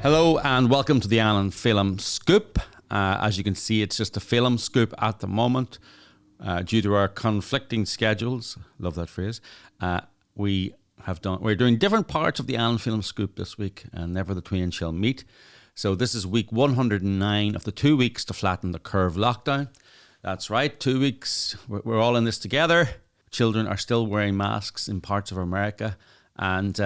Hello and welcome to the Alan Phelim Scoop. As you can see, it's just a Phelim Scoop at the moment due to our conflicting schedules. Love that phrase. We're doing different parts of the Alan Phelim Scoop this week, and never the twain shall meet. So this is week 109 of the 2 weeks to flatten the curve lockdown. That's right, 2 weeks. We're all in this together. Children are still wearing masks in parts of America. And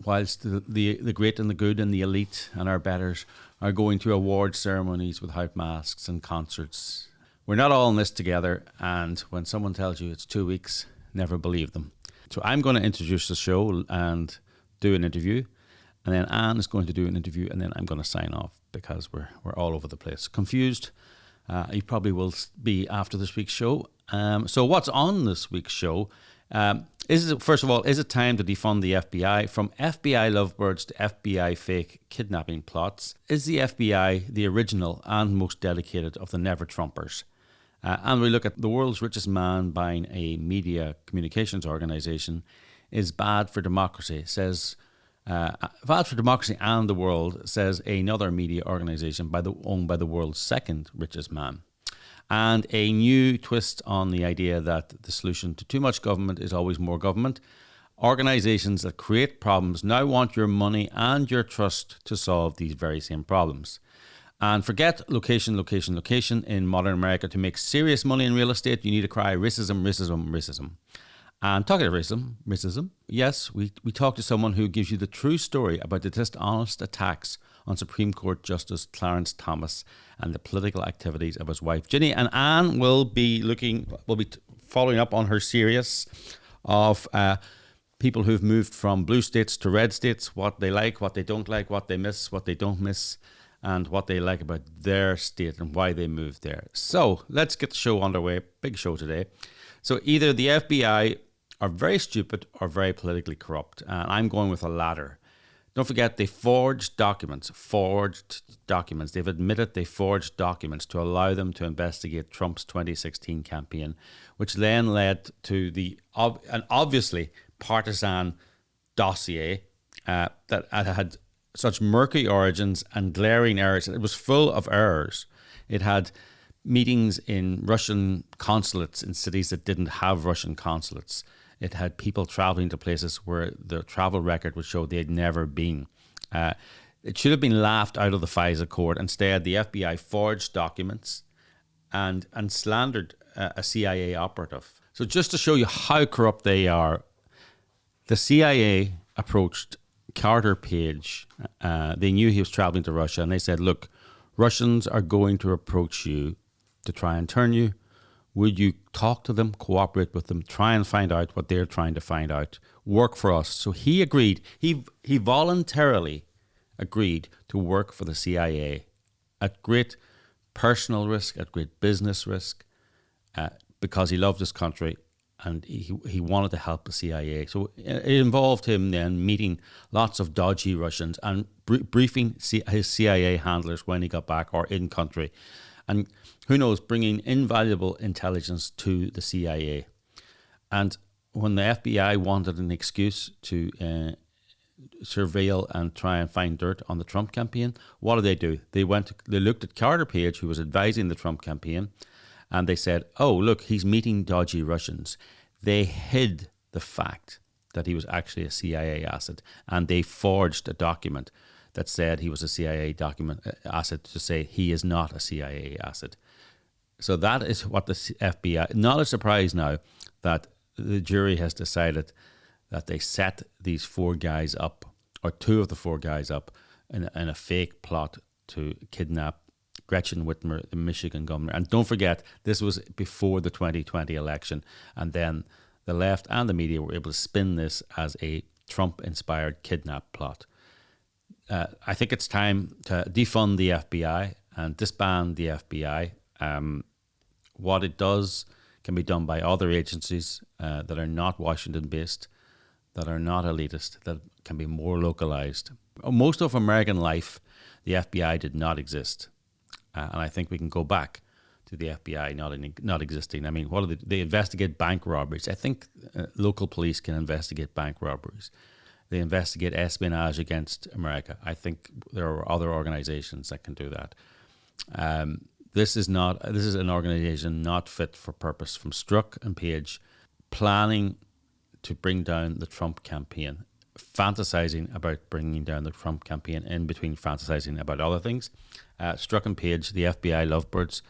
whilst the great and the good and the elite and our betters are going to award ceremonies without masks and concerts, we're not all in this together. And when someone tells you it's 2 weeks, never believe them. So I'm going to introduce the show and do an interview. And then Anne is going to do an interview. And then I'm going to sign off because we're all over the place. Confused. You probably will be after this week's show. So what's on this week's show? First of all, is it time to defund the FBI? From FBI lovebirds to FBI fake kidnapping plots. Is the FBI the original and most dedicated of the never-Trumpers? And we look at the world's richest man buying a media communications organization is bad for democracy, bad for democracy and the world, says another media organization owned by the world's second richest man. And a new twist on the idea that the solution to too much government is always more government. Organizations that create problems now want your money and your trust to solve these very same problems. And forget location. In modern America, to make serious money in real estate, you need to cry racism. And talking of racism, yes, we talk to someone who gives you the true story about the dishonest attacks on Supreme Court Justice Clarence Thomas and the political activities of his wife Ginni. And Anne will be following up on her series of people who've moved from blue states to red states, what they like, what they don't like, what they miss, what they don't miss, and what they like about their state and why they moved there. So let's get the show underway. Big show today. So either the FBI are very stupid or very politically corrupt. And I'm going with the latter. Don't forget, they forged documents. They've admitted they forged documents to allow them to investigate Trump's 2016 campaign, which then led to an obviously partisan dossier that had such murky origins and glaring errors. It was full of errors. It had meetings in Russian consulates in cities that didn't have Russian consulates. It had people traveling to places where the travel record would show they'd never been. It should have been laughed out of the FISA court. Instead, the FBI forged documents and slandered a CIA operative. So just to show you how corrupt they are, the CIA approached Carter Page. They knew he was traveling to Russia, and they said, look, Russians are going to approach you to try and turn you. Would you talk to them, cooperate with them, try and find out what they're trying to find out, work for us? So he agreed. He voluntarily agreed to work for the CIA at great personal risk, at great business risk, because he loved his country and he wanted to help the CIA. So it involved him then meeting lots of dodgy Russians and briefing his CIA handlers when he got back or in country. And who knows, bringing invaluable intelligence to the CIA. And when the FBI wanted an excuse to surveil and try and find dirt on the Trump campaign, what did they do? They looked at Carter Page, who was advising the Trump campaign, and they said, oh, look, he's meeting dodgy Russians. They hid the fact that he was actually a CIA asset, and they forged a document that said he was a CIA asset to say he is not a CIA asset. So that is what the FBI, not a surprise now that the jury has decided that they set these four guys up, or two of the four guys up, in a fake plot to kidnap Gretchen Whitmer, the Michigan governor. And don't forget, this was before the 2020 election. And then the left and the media were able to spin this as a Trump-inspired kidnap plot. I think it's time to defund the FBI and disband the FBI. What it does can be done by other agencies that are not Washington-based, that are not elitist, that can be more localized. Most of American life, the FBI did not exist. And I think we can go back to the FBI not existing. I mean, what do they investigate bank robberies? I think local police can investigate bank robberies. they investigate espionage against America. I think there are other organizations that can do that. This is an organization not fit for purpose, from Strzok and Page, planning to bring down the Trump campaign, fantasizing about bringing down the Trump campaign in between fantasizing about other things. Strzok and Page, the FBI lovebirds.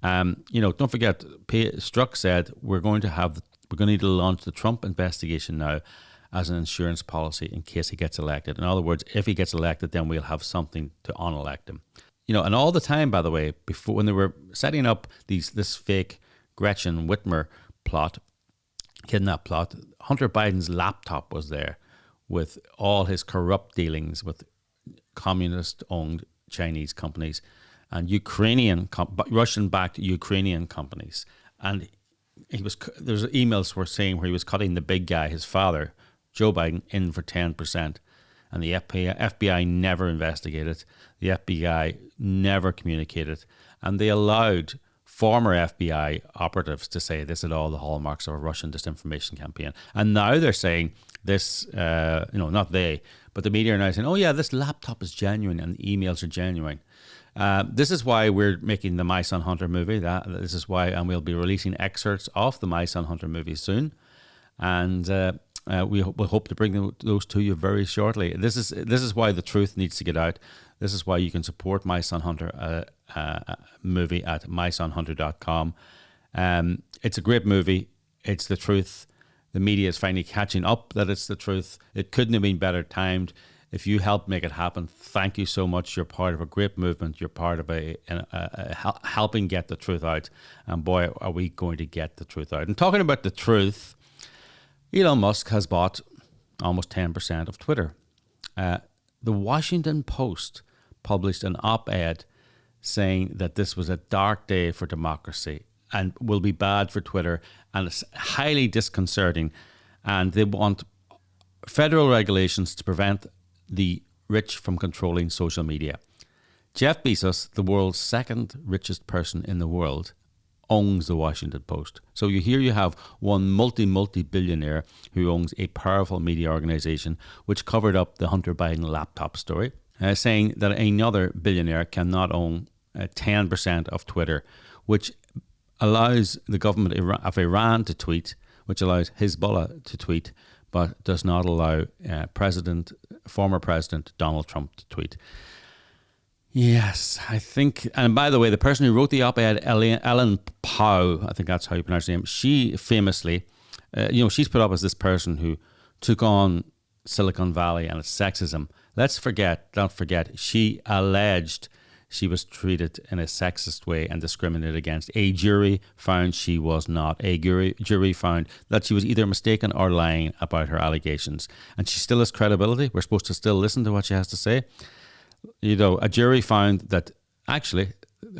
Don't forget, Strzok said we're going to need to launch the Trump investigation now as an insurance policy in case he gets elected. In other words, if he gets elected, then we'll have something to unelect him. And all the time, by the way, before, when they were setting up this fake Gretchen Whitmer kidnap plot, Hunter Biden's laptop was there with all his corrupt dealings with communist-owned Chinese companies and Russian-backed Ukrainian companies. And there's emails were saying where he was cutting the big guy, his father, Joe Biden, in for 10%. And the FBI never investigated. The FBI never communicated. And they allowed former FBI operatives to say this had all the hallmarks of a Russian disinformation campaign. And now they're saying this, not they, but the media are now saying, oh yeah, this laptop is genuine and the emails are genuine. This is why we're making the My Son Hunter movie. This is why, and we'll be releasing excerpts of the My Son Hunter movie soon. And we hope to bring those to you very shortly. This is why the truth needs to get out. This is why you can support My Son Hunter movie at mysonhunter.com. It's a great movie. It's the truth. The media is finally catching up that it's the truth. It couldn't have been better timed. If you helped make it happen, thank you so much. You're part of a great movement. You're part of helping get the truth out. And boy, are we going to get the truth out. And talking about the truth, Elon Musk has bought almost 10% of Twitter. The Washington Post published an op-ed saying that this was a dark day for democracy and will be bad for Twitter, and it's highly disconcerting. And they want federal regulations to prevent the rich from controlling social media. Jeff Bezos, the world's second richest person in the world, owns the Washington Post. So you have one multi-billionaire who owns a powerful media organization which covered up the Hunter Biden laptop story, saying that another billionaire cannot own 10% of Twitter, which allows the government of Iran to tweet, which allows Hezbollah to tweet, but does not allow former President Donald Trump to tweet. Yes, I think, and by the way, the person who wrote the op-ed, Ellen Pao, I think that's how you pronounce her name, she famously, she's put up as this person who took on Silicon Valley and its sexism. Don't forget, she alleged she was treated in a sexist way and discriminated against. A jury found she was not. A jury found that she was either mistaken or lying about her allegations. And she still has credibility. We're supposed to still listen to what she has to say. A jury found that actually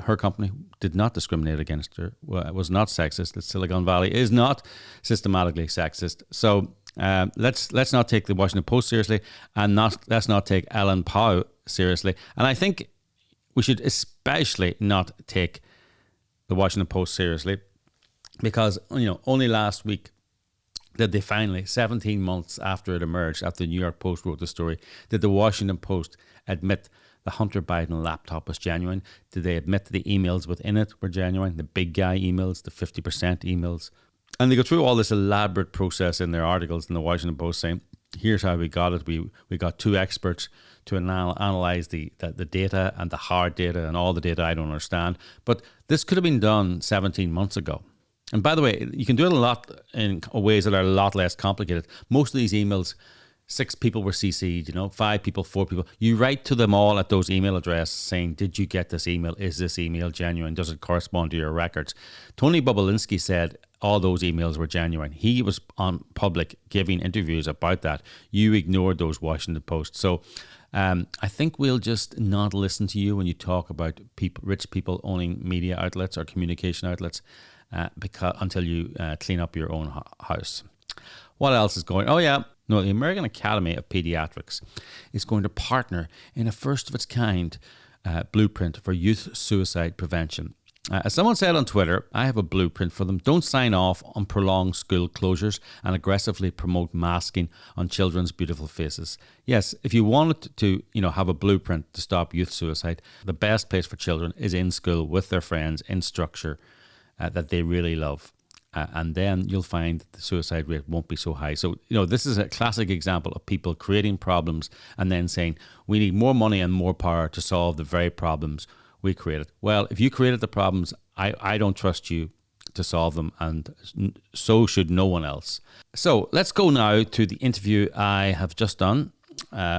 her company did not discriminate against her, was not sexist, that Silicon Valley is not systematically sexist. So let's not take the Washington Post seriously, and let's not take Ellen Pao seriously. And I think we should especially not take the Washington Post seriously because, only last week did they finally, 17 months after it emerged, after the New York Post wrote the story, did the Washington Post admit the Hunter Biden laptop was genuine? Did they admit the emails within it were genuine? The big guy emails, the 50% emails? And they go through all this elaborate process in their articles in the Washington Post saying, here's how we got it. We got two experts to analyze the data and the hard data and all the data I don't understand. But this could have been done 17 months ago. And by the way, you can do it a lot in ways that are a lot less complicated. Most of these emails, 6 people were CC'd, 5 people, 4 people. You write to them all at those email addresses saying, did you get this email? Is this email genuine? Does it correspond to your records? Tony Bobulinski said all those emails were genuine. He was on public giving interviews about that. You ignored those Washington Post. So I think we'll just not listen to you when you talk about rich people owning media outlets or communication outlets until you clean up your own house. What else is going on? Oh, yeah. No, the American Academy of Pediatrics is going to partner in a first-of-its-kind blueprint for youth suicide prevention. As someone said on Twitter, I have a blueprint for them. Don't sign off on prolonged school closures and aggressively promote masking on children's beautiful faces. Yes, if you wanted to, have a blueprint to stop youth suicide, the best place for children is in school with their friends in structure that they really love. And then you'll find the suicide rate won't be so high. So, this is a classic example of people creating problems and then saying, we need more money and more power to solve the very problems we created. Well, if you created the problems, I don't trust you to solve them, and so should no one else. So let's go now to the interview I have just done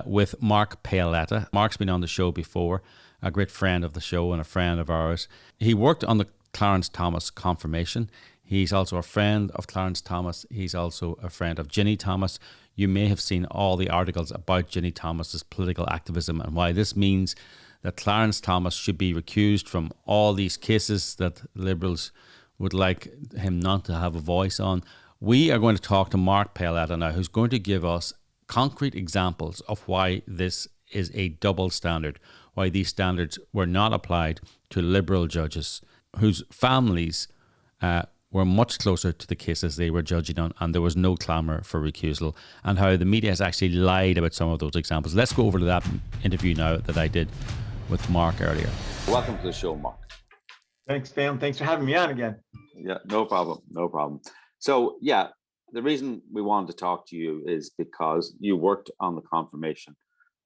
with Mark Paoletta. Mark's been on the show before, a great friend of the show and a friend of ours. He worked on the Clarence Thomas confirmation. He's also a friend of Clarence Thomas. He's also a friend of Ginni Thomas. You may have seen all the articles about Ginni Thomas's political activism and why this means that Clarence Thomas should be recused from all these cases that Liberals would like him not to have a voice on. We are going to talk to Mark Paoletta now, who's going to give us concrete examples of why this is a double standard, why these standards were not applied to Liberal judges whose families were much closer to the cases they were judging on, and there was no clamour for recusal, and how the media has actually lied about some of those examples. Let's go over to that interview now that I did with Mark earlier. Welcome to the show, Mark. Thanks, Sam. Thanks for having me on again. Yeah, no problem. So, the reason we wanted to talk to you is because you worked on the confirmation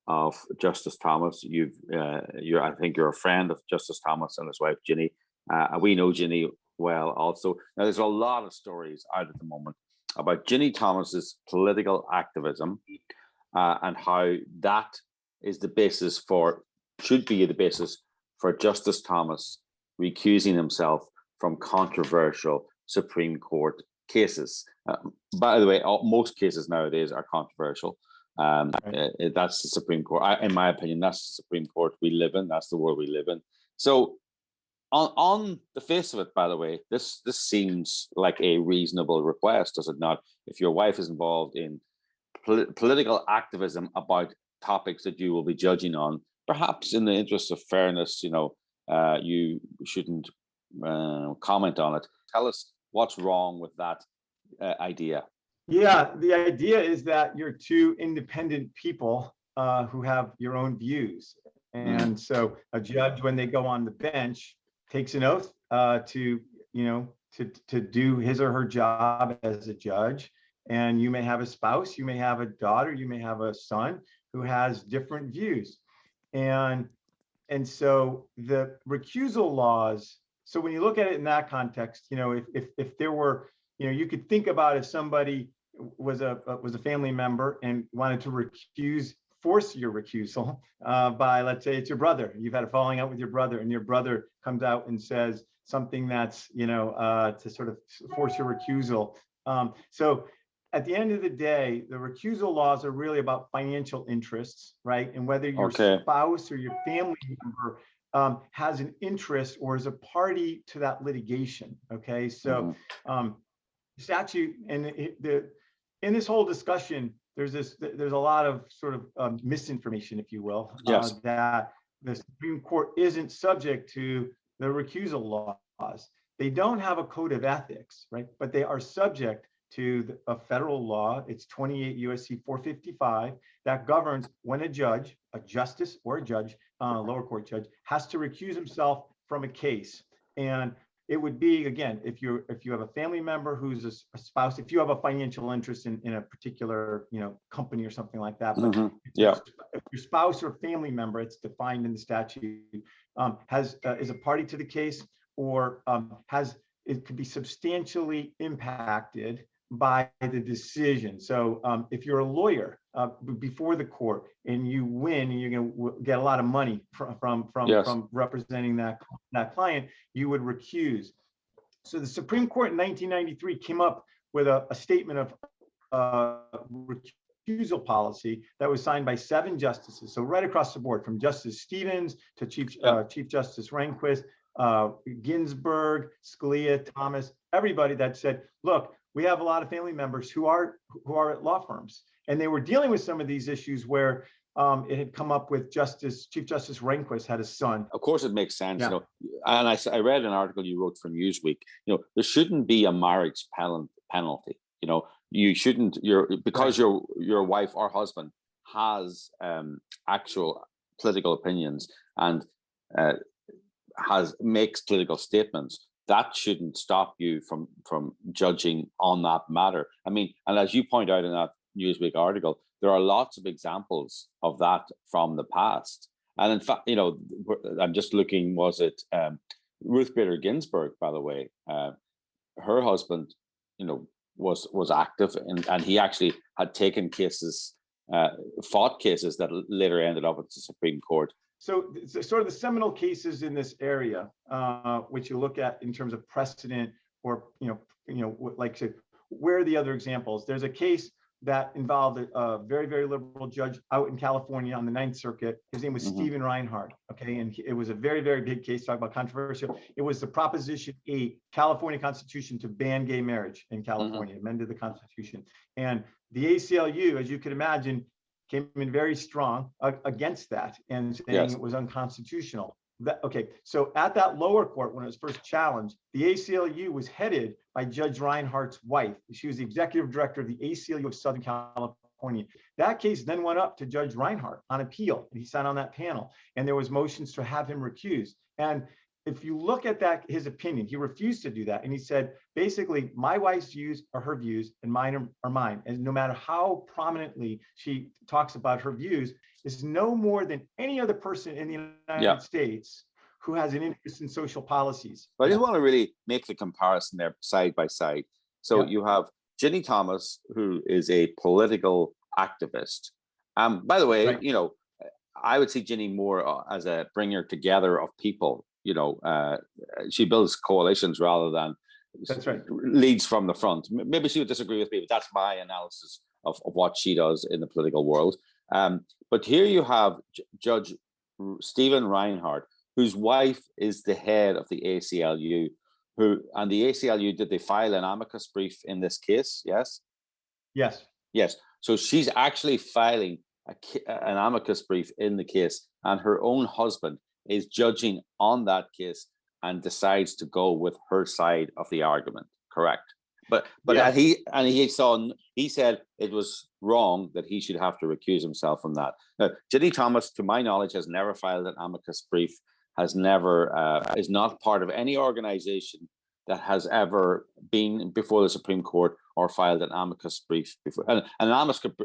of Justice Thomas. I think you're a friend of Justice Thomas and his wife Ginni. We know Ginni well also. Now, there's a lot of stories out at the moment about Ginni Thomas's political activism and how that is should be the basis for Justice Thomas recusing himself from controversial Supreme Court cases. By the way, most cases nowadays are controversial. That's the Supreme Court. In my opinion, that's the Supreme Court we live in. That's the world we live in. So on the face of it, by the way, this seems like a reasonable request, does it not? If your wife is involved in political activism about topics that you will be judging on, perhaps in the interest of fairness, you shouldn't comment on it. Tell us what's wrong with that idea. Yeah, the idea is that you're two independent people who have your own views. And so a judge, when they go on the bench, takes an oath to do his or her job as a judge. And you may have a spouse, you may have a daughter, you may have a son who has different views. And so the recusal laws, so when you look at it in that context, if there were, you could think about if somebody was a family member and wanted to force your recusal by, let's say it's your brother, you've had a falling out with your brother, and your brother comes out and says something that's, to sort of force your recusal. So at the end of the day, the recusal laws are really about financial interests, right? And whether your spouse or your family member has an interest or is a party to that litigation. Okay, so statute and in this whole discussion, there's a lot of sort of misinformation, if you will, that the Supreme Court isn't subject to the recusal laws. They don't have a code of ethics, right? But they are subject to a federal law. It's 28 U.S.C. 455 that governs when a justice or a judge, lower court judge, has to recuse himself from a case. And it would be, again, if you have a family member who's a spouse, if you have a financial interest in a particular company or something like that. But if your spouse or family member, it's defined in the statute, is a party to the case or it could be substantially impacted by the decision. So if you're a lawyer before the court and you win and you're going to get a lot of money from representing that client, you would recuse. So the Supreme Court in 1993 came up with a statement of recusal policy that was signed by 7 justices. So right across the board, from Justice Stevens to Chief Justice Rehnquist, Ginsburg, Scalia, Thomas, everybody that said, look, we have a lot of family members who are at law firms, and they were dealing with some of these issues where it had come up with Chief Justice Rehnquist had a son. Of course, it makes sense. Yeah. You know, and I read an article you wrote for Newsweek. You know, there shouldn't be a marriage penalty. You know, you shouldn't. Because Right. your wife or husband has actual political opinions and makes political statements. That shouldn't stop you from judging on that matter. I mean, and as you point out in that Newsweek article, there are lots of examples of that from the past. And in fact, you know, I'm just looking, was it Ruth Bader Ginsburg, by the way, her husband, you know, was active and he actually had taken cases, fought cases that later ended up at the Supreme Court. So sort of the seminal cases in this area, which you look at in terms of precedent, or like say, where are the other examples? There's a case that involved a very, very liberal judge out in California on the Ninth Circuit. His name was Stephen Reinhard. Okay, and it was a very, very big case. Talk about controversial. It was the Proposition 8 California Constitution to ban gay marriage in California, amended the Constitution, and the ACLU, as you could imagine, came in very strong against that and saying it was unconstitutional. Okay, so at that lower court, when it was first challenged, the ACLU was headed by Judge Reinhardt's wife. She was the executive director of the ACLU of Southern California. That case then went up to Judge Reinhardt on appeal, and he sat on that panel, and there was motions to have him recused. And if you look at that, his opinion, he refused to do that. And he said, basically, my wife's views are her views and mine are mine. And no matter how prominently she talks about her views, is no more than any other person in the United States who has an interest in social policies. But I just want to really make the comparison there side by side. So you have Ginni Thomas, who is a political activist. By the way, you know, I would see Ginni more as a bringer together of people. You know, she builds coalitions rather than leads from the front. Maybe she would disagree with me, but that's my analysis of what she does in the political world. But here you have Judge Stephen Reinhard, whose wife is the head of the ACLU, and the ACLU, did they file an amicus brief in this case? Yes? Yes. So she's actually filing an amicus brief in the case, and her own husband is judging on that case and decides to go with her side of the argument. Correct. But he said it was wrong that he should have to recuse himself from that. Now, Ginni Thomas, to my knowledge, has never filed an amicus brief, is not part of any organization that has ever been before the Supreme Court or filed an amicus brief before. And an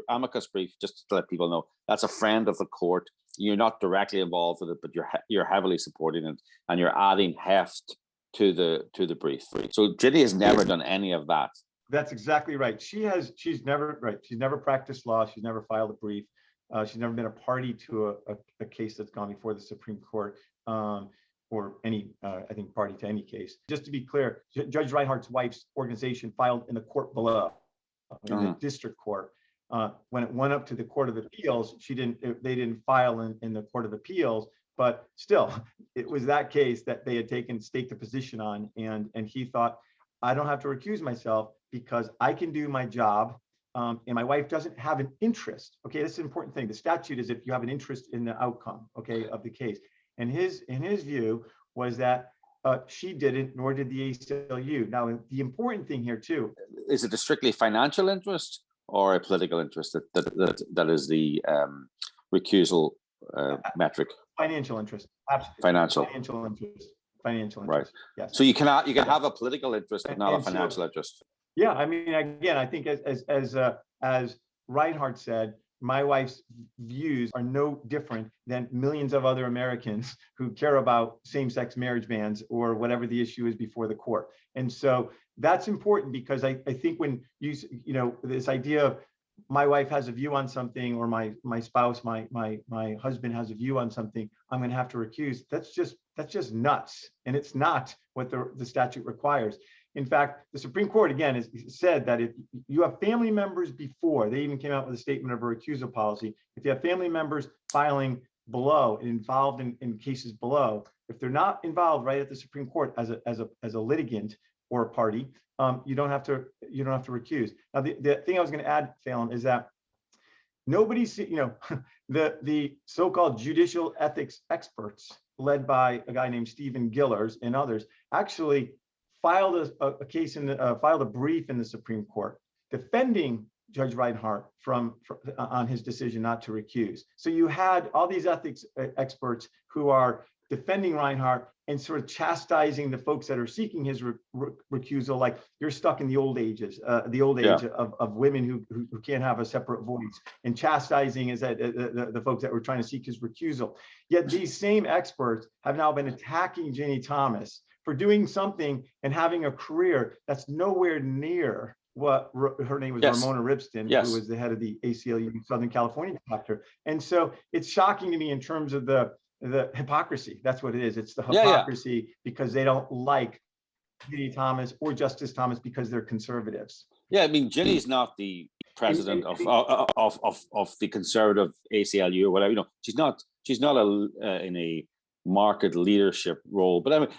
amicus brief, just to let people know, that's a friend of the court. You're not directly involved with it, but you're heavily supporting it, and you're adding heft to the brief. So Ginni has never done any of that. That's exactly right. She's never practiced law. She's never filed a brief. She's never been a party to a case that's gone before the Supreme Court, or any, I think, party to any case. Just to be clear, Judge Reinhardt's wife's organization filed in the court below, in the district court. When it went up to the Court of Appeals, they didn't file in the Court of Appeals, but still, it was that case that they had staked a position on, and he thought, I don't have to recuse myself because I can do my job, and my wife doesn't have an interest. Okay, that's an important thing. The statute is if you have an interest in the outcome, okay, of the case. And his view was that she didn't, nor did the ACLU. Now, the important thing here too, is it a strictly financial interest or a political interest that is the recusal metric? Financial interest, absolutely. Financial interest. Right. Yes. So you can have a political interest, but not a financial interest. Yeah, I mean, again, I think as Reinhard said, my wife's views are no different than millions of other Americans who care about same-sex marriage bans or whatever the issue is before the court. And so that's important, because I think when this idea of my wife has a view on something, or my spouse, my husband has a view on something, I'm going to have to recuse. That's just nuts, and it's not what the statute requires. In fact, the Supreme Court, again, has said that if you have family members before, they even came out with a statement of a recusal policy. If you have family members filing below and involved in cases below, if they're not involved right at the Supreme Court as a litigant or a party, you don't have to recuse. Now, the thing I was going to add, Phelim, is that nobody's, the so-called judicial ethics experts led by a guy named Stephen Gillers and others actually filed filed a brief in the Supreme Court defending Judge Reinhard on his decision not to recuse. So you had all these ethics experts who are defending Reinhard and sort of chastising the folks that are seeking his recusal, like you're stuck in the old age of women who can't have a separate voice, and chastising is that the folks that were trying to seek his recusal. Yet these same experts have now been attacking Ginni Thomas for doing something and having a career that's nowhere near what her name was, Ramona Ribston, who was the head of the ACLU Southern California chapter. And so it's shocking to me in terms of the hypocrisy. That's what it is. It's the hypocrisy because they don't like Ginni Thomas or Justice Thomas because they're conservatives. Yeah, I mean, Ginni's not the president of the conservative ACLU or whatever. She's not in a market leadership role. But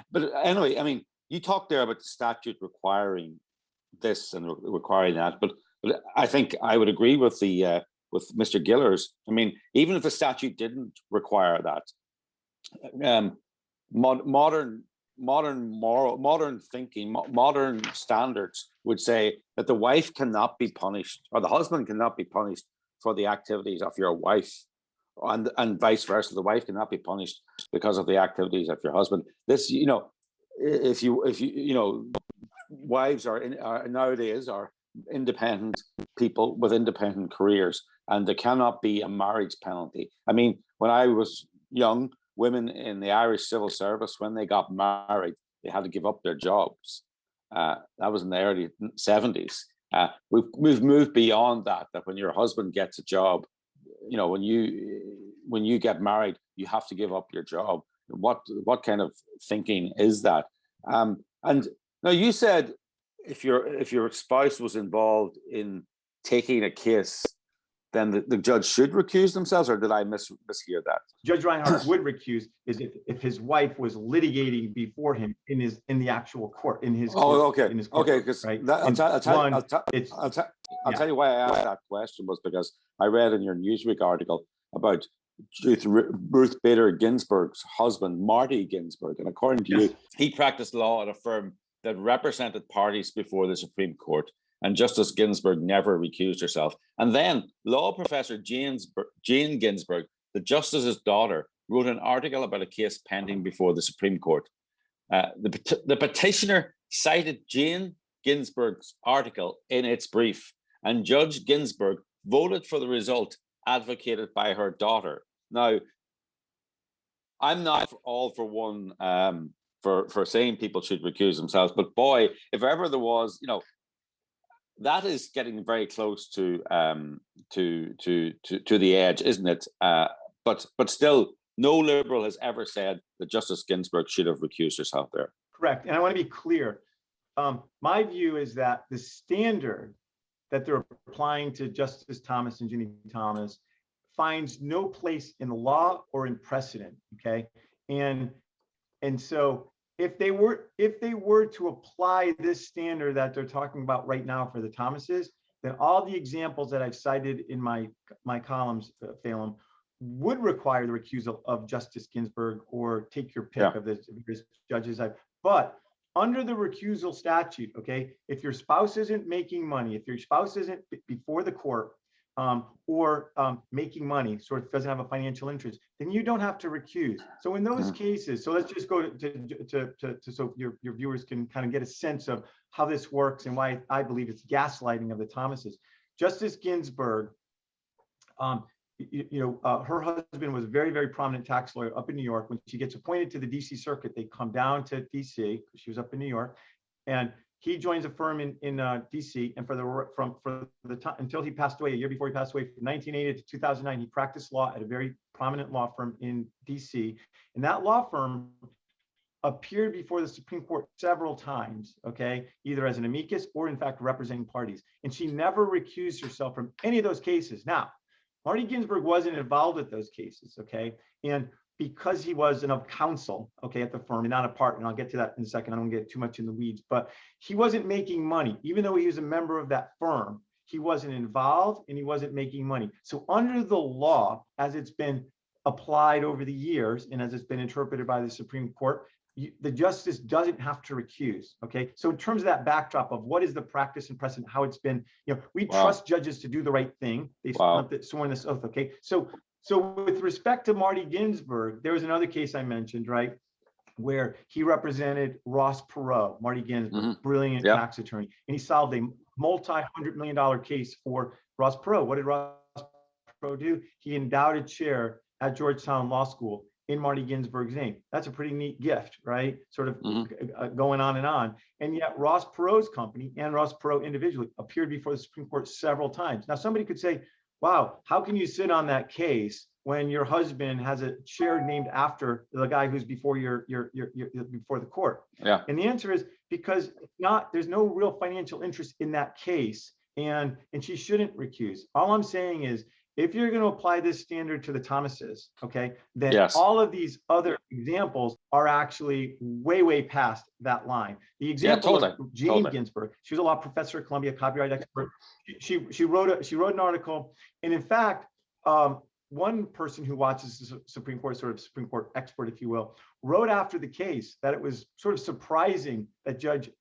anyway, I mean, you talked there about the statute requiring this and requiring that, but I think I would agree with Mr. Gillers. I mean, even if the statute didn't require that, modern thinking, modern standards would say that the wife cannot be punished, or the husband cannot be punished for the activities of your wife, and vice versa. The wife cannot be punished because of the activities of your husband. This, if you wives are nowadays independent people with independent careers, and there cannot be a marriage penalty. I mean, when I was young, women in the Irish civil service, when they got married, they had to give up their jobs. That was in the early 70s. We've moved beyond that when your husband gets a job, when you get married, you have to give up your job. What kind of thinking is that? And now you said if your spouse was involved in taking a case, then the judge should recuse themselves, or did I mishear that? Judge Reinhard would recuse if his wife was litigating before him in the actual court, in his court. Okay. In his court, okay, because right? I'll tell you why I asked that question was because I read in your Newsweek article about Ruth Bader Ginsburg's husband, Marty Ginsburg, and according to you, he practiced law at a firm that represented parties before the Supreme Court, and Justice Ginsburg never recused herself. And then law professor Jane Ginsburg, the justice's daughter, wrote an article about a case pending before the Supreme Court. The petitioner cited Jane Ginsburg's article in its brief, and Judge Ginsburg voted for the result advocated by her daughter. Now, I'm not all for one for saying people should recuse themselves, but boy, if ever there was, that is getting very close to the edge, isn't it? But still, no liberal has ever said that Justice Ginsburg should have recused herself there. Correct, and I want to be clear. My view is that the standard that they're applying to Justice Thomas and Ginni Thomas finds no place in the law or in precedent. Okay, and so if they were to apply this standard that they're talking about right now for the Thomases, then all the examples that I've cited in my columns, Phelim, would require the recusal of Justice Ginsburg, or take your pick of the various judges. But under the recusal statute, okay, if your spouse isn't making money, if your spouse isn't before the court, or making money, sort of doesn't have a financial interest, then you don't have to recuse. So in those cases, so let's just go to so your viewers can kind of get a sense of how this works and why I believe it's gaslighting of the Thomases. Justice Ginsburg, her husband was a very, very prominent tax lawyer up in New York. When she gets appointed to the DC circuit, they come down to DC because she was up in New York, and he joins a firm in DC, and until he passed away, a year before he passed away, from 1980 to 2009, he practiced law at a very prominent law firm in DC. And that law firm appeared before the Supreme Court several times, okay, either as an amicus or in fact representing parties. And she never recused herself from any of those cases. Now, Marty Ginsburg wasn't involved with those cases, okay, and because he was of counsel, okay, at the firm and not a partner, and I'll get to that in a second, I don't get too much in the weeds, but he wasn't making money. Even though he was a member of that firm, he wasn't involved and he wasn't making money. So under the law, as it's been applied over the years and as it's been interpreted by the Supreme Court, the justice doesn't have to recuse. Okay. So in terms of that backdrop of what is the practice and precedent, how it's been, we trust judges to do the right thing. They've sworn this oath. Okay. So with respect to Marty Ginsburg, there was another case I mentioned, right, where he represented Ross Perot, Marty Ginsburg, brilliant tax attorney, and he solved a multi-$100-million case for Ross Perot. What did Ross Perot do? He endowed a chair at Georgetown Law School in Marty Ginsburg's name. That's a pretty neat gift, right? Sort of going on and on. And yet Ross Perot's company and Ross Perot individually appeared before the Supreme Court several times. Now, somebody could say, wow, how can you sit on that case when your husband has a chair named after the guy who's before before the court? Yeah. And the answer is because there's no real financial interest in that case, and she shouldn't recuse. All I'm saying is, if you're going to apply this standard to the Thomases, okay, then all of these other examples are actually way, way past that line. The example of Jane Ginsburg, she was a law professor at Columbia, copyright expert. She wrote an article, and in fact, one person who watches the Supreme Court, sort of Supreme Court expert, if you will, wrote after the case that it was sort of surprising that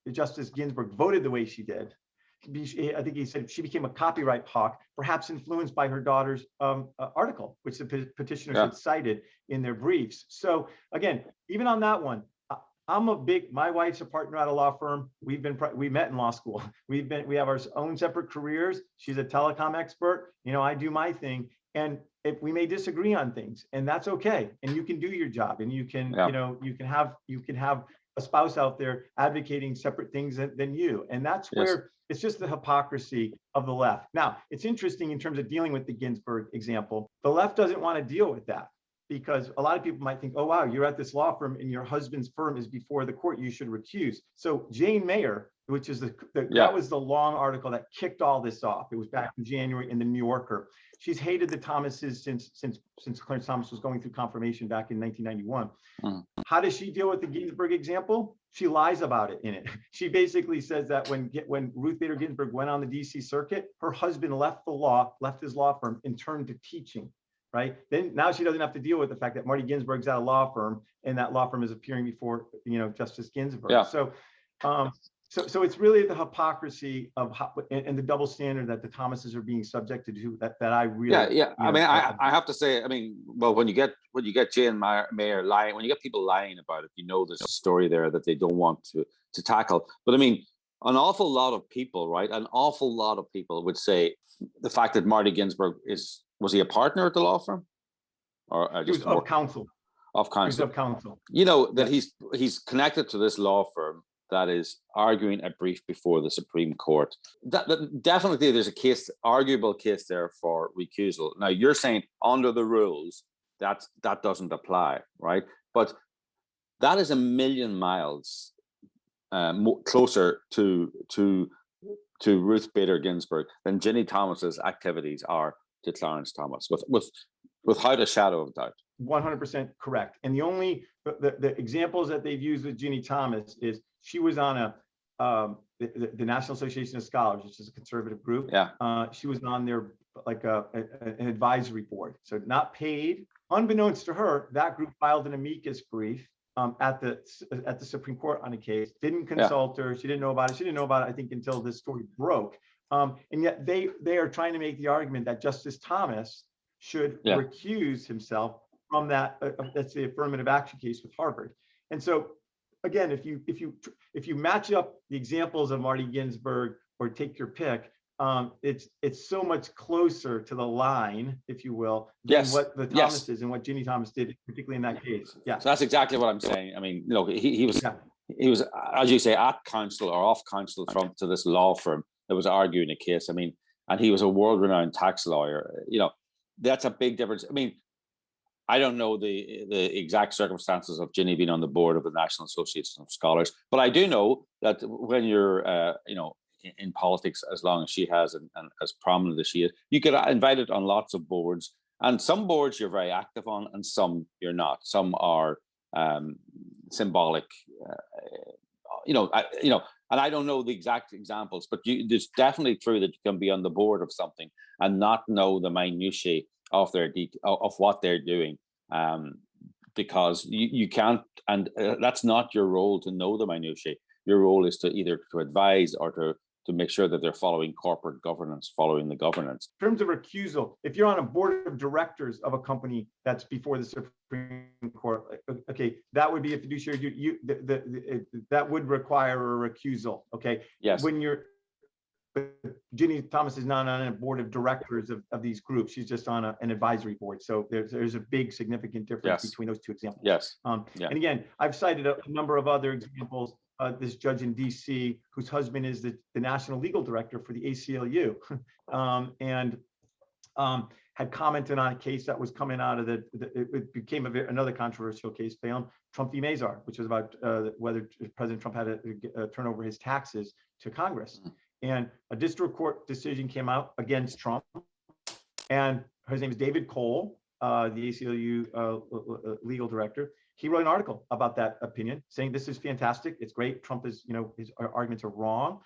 Justice Ginsburg voted the way she did. I think he said she became a copyright hawk, perhaps influenced by her daughter's article, which the petitioners had cited in their briefs. So again, even on that one, my wife's a partner at a law firm. We met in law school. We have our own separate careers. She's a telecom expert. I do my thing. And if we may disagree on things, and that's okay. And you can do your job, and you can, you can have a spouse out there advocating separate things than you. And that's where it's just the hypocrisy of the left. Now, it's interesting in terms of dealing with the Ginsburg example. The left doesn't want to deal with that because a lot of people might think, oh, wow, you're at this law firm and your husband's firm is before the court. You should recuse. So Jane Mayer, which is that was the long article that kicked all this off. It was back in January in the New Yorker. She's hated the Thomases since Clarence Thomas was going through confirmation back in 1991. How does she deal with the Ginsburg example? She lies about it in it. She basically says that when Ruth Bader Ginsburg went on the DC circuit, her husband left his law firm and turned to teaching. Right. Then now she doesn't have to deal with the fact that Marty Ginsburg's at a law firm and that law firm is appearing before, Justice Ginsburg. Yeah. So it's really the hypocrisy of and the double standard that the Thomases are being subjected to that I really I have to say, well, when you get Jane Mayer lying, when you get people lying about it, there's a story there that they don't want to tackle. But an awful lot of people, right? An awful lot of people would say the fact that Marty Ginsburg was he a partner at the law firm, or he was of counsel? Of counsel. He was of counsel. That he's connected to this law firm that is arguing a brief before the Supreme Court. That definitely there's a arguable case there for recusal. Now you're saying under the rules that doesn't apply, right? But that is a million miles closer to Ruth Bader Ginsburg than Ginni Thomas's activities are to Clarence Thomas, without a shadow of doubt. 100% correct. And the examples that they've used with Ginni Thomas is she was on the National Association of Scholars, which is a conservative group. Yeah. She was on their an advisory board, so not paid. Unbeknownst to her, that group filed an amicus brief at the Supreme Court on a case. Didn't consult her. She didn't know about it. She didn't know about it, I think, until this story broke. And yet they are trying to make the argument that Justice Thomas should recuse himself from that, that's the affirmative action case with Harvard. And so, again, if you match up the examples of Marty Ginsburg or take your pick, it's so much closer to the line, if you will, than what the Thomases and what Ginni Thomas did, particularly in that case. Yeah, so that's exactly what I'm saying. He was, as you say, at counsel or off counsel to this law firm that was arguing a case. And he was a world-renowned tax lawyer. That's a big difference. I don't know the exact circumstances of Ginni being on the board of the National Association of Scholars, but I do know that when you're, in politics as long as she has and as prominent as she is, you get invited on lots of boards, and some boards you're very active on, and some you're not. Some are symbolic. and I don't know the exact examples, but it's definitely true that you can be on the board of something and not know the minutiae of of what they're doing, because you can't, and that's not your role to know the minutiae. Your role is to either to advise or to make sure that they're following corporate governance, following the governance. In terms of recusal, if you're on a board of directors of a company that's before the Supreme Court, okay, that would be a fiduciary duty. That would require a recusal. Okay. Yes. But Ginni Thomas is not on a board of directors of these groups. She's just on an advisory board. So there's a big significant difference between those two examples. Yes. And again, I've cited a number of other examples. This judge in DC, whose husband is the national legal director for the ACLU, and had commented on a case that was coming out of it became another controversial case, Phelim, Trump v. Mazar, which was about whether President Trump had to turn over his taxes to Congress. And a district court decision came out against Trump, and his name is David Cole, the ACLU legal director. He wrote an article about that opinion, saying this is fantastic, it's great. Trump is, his arguments are wrong.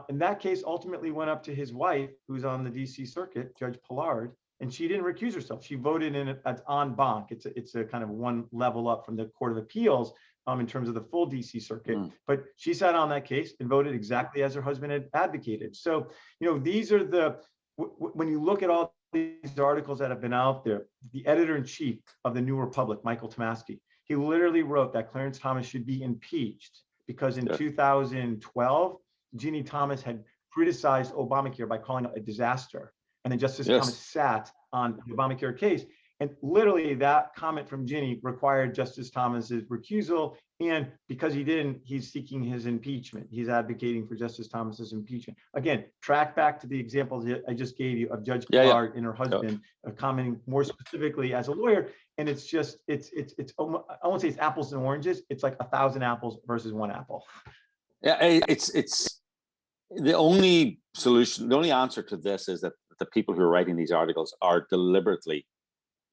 And that case ultimately went up to his wife, who's on the DC circuit, Judge Pillard, and she didn't recuse herself. She voted in it as en banc. It's a kind of one level up from the Court of Appeals in terms of the full DC circuit. But she sat on that case and voted exactly as her husband had advocated. So, these are when you look at all these articles that have been out there, the editor-in-chief of the New Republic, Michael Tomasky, he literally wrote that Clarence Thomas should be impeached because in 2012, Ginni Thomas had criticized Obamacare by calling it a disaster. And then Justice Thomas sat on the Obamacare case. And literally that comment from Ginni required Justice Thomas's recusal. And because he didn't, he's seeking his impeachment. He's advocating for Justice Thomas's impeachment. Again, track back to the examples I just gave you of Judge Pillard and her husband commenting more specifically as a lawyer. And it's just, it's I won't say it's apples and oranges. It's like 1,000 apples versus one apple. Yeah, it's the only solution, the only answer to this is that the people who are writing these articles are deliberately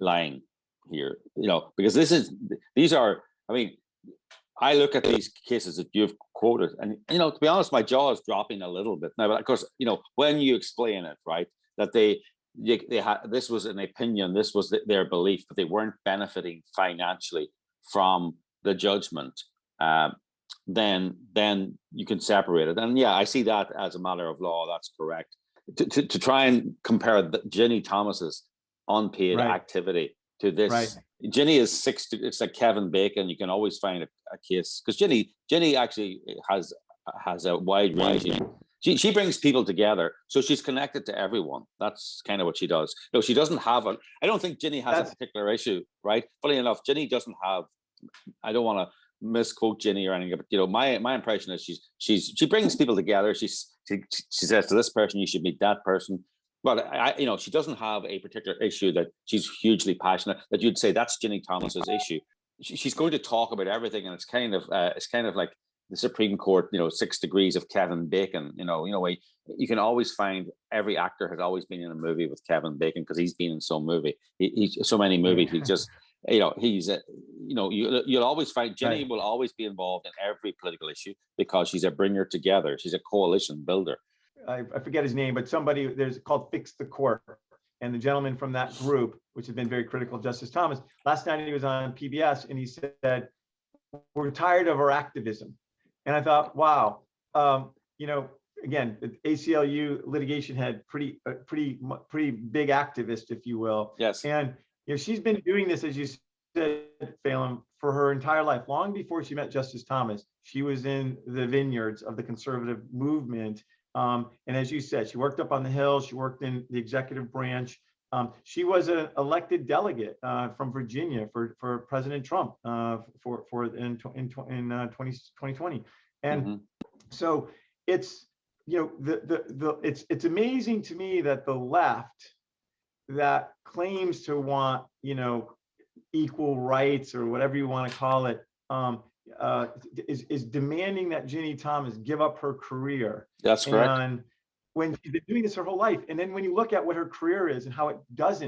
lying here, because these are, I look at these cases that you've quoted, and to be honest, my jaw is dropping a little bit now. But of course, when you explain it, right, that they had, this was an opinion, this was their belief, but they weren't benefiting financially from the judgment, then you can separate it. And I see that as a matter of law. That's correct. To try and compare Ginni Thomas's unpaid activity to this. Ginni is it's like Kevin Bacon. You can always find a case, because Ginni actually has a wide ranging. She brings people together, so she's connected to everyone. That's kind of what she does. No, she doesn't have I don't think Ginni has a particular issue, right? Funny enough, Ginni doesn't have. I don't want to misquote Ginni or anything, but my impression is she brings people together. She says to this person, you should meet that person. But she doesn't have a particular issue that she's hugely passionate, that you'd say that's Ginni Thomas's issue. She's going to talk about everything, and it's kind of like the Supreme Court, 6 degrees of Kevin Bacon. You can always find every actor has always been in a movie with Kevin Bacon because he's been in some movie. He's so many movies. He just you'll always find Ginni will always be involved in every political issue because she's a bringer together. She's a coalition builder. I forget his name, but there's called Fix the Court. And the gentleman from that group, which has been very critical of Justice Thomas, last night he was on PBS and he said, we're tired of our activism. And I thought, wow, again, the ACLU litigation had pretty big activist, if you will. Yes. And she's been doing this, as you said, Phelim, for her entire life. Long before she met Justice Thomas, she was in the vineyards of the conservative movement. And as you said, she worked up on the Hill. She worked in the executive branch. She was an elected delegate from Virginia for President Trump in 2020. And so it's it's amazing to me that the left that claims to want equal rights or whatever you want to call it is demanding that Ginni Thomas give up her career. That's correct. And when she's been doing this her whole life, and then when you look at what her career is and how it does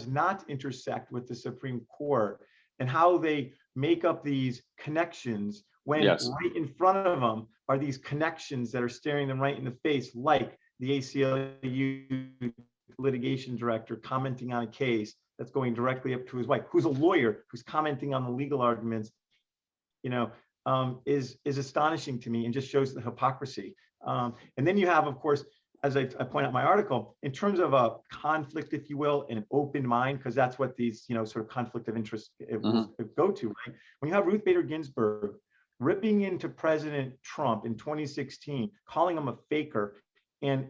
not intersect with the Supreme Court and how they make up these connections when Yes. right in front of them are these connections that are staring them right in the face, like the ACLU litigation director commenting on a case that's going directly up to his wife, who's a lawyer, who's commenting on the legal arguments, is astonishing to me and just shows the hypocrisy. And then you have, of course, as I point out in my article, in terms of a conflict, if you will, and an open mind, because that's what these, sort of conflict of interest go to, right? When you have Ruth Bader Ginsburg ripping into President Trump in 2016, calling him a faker, and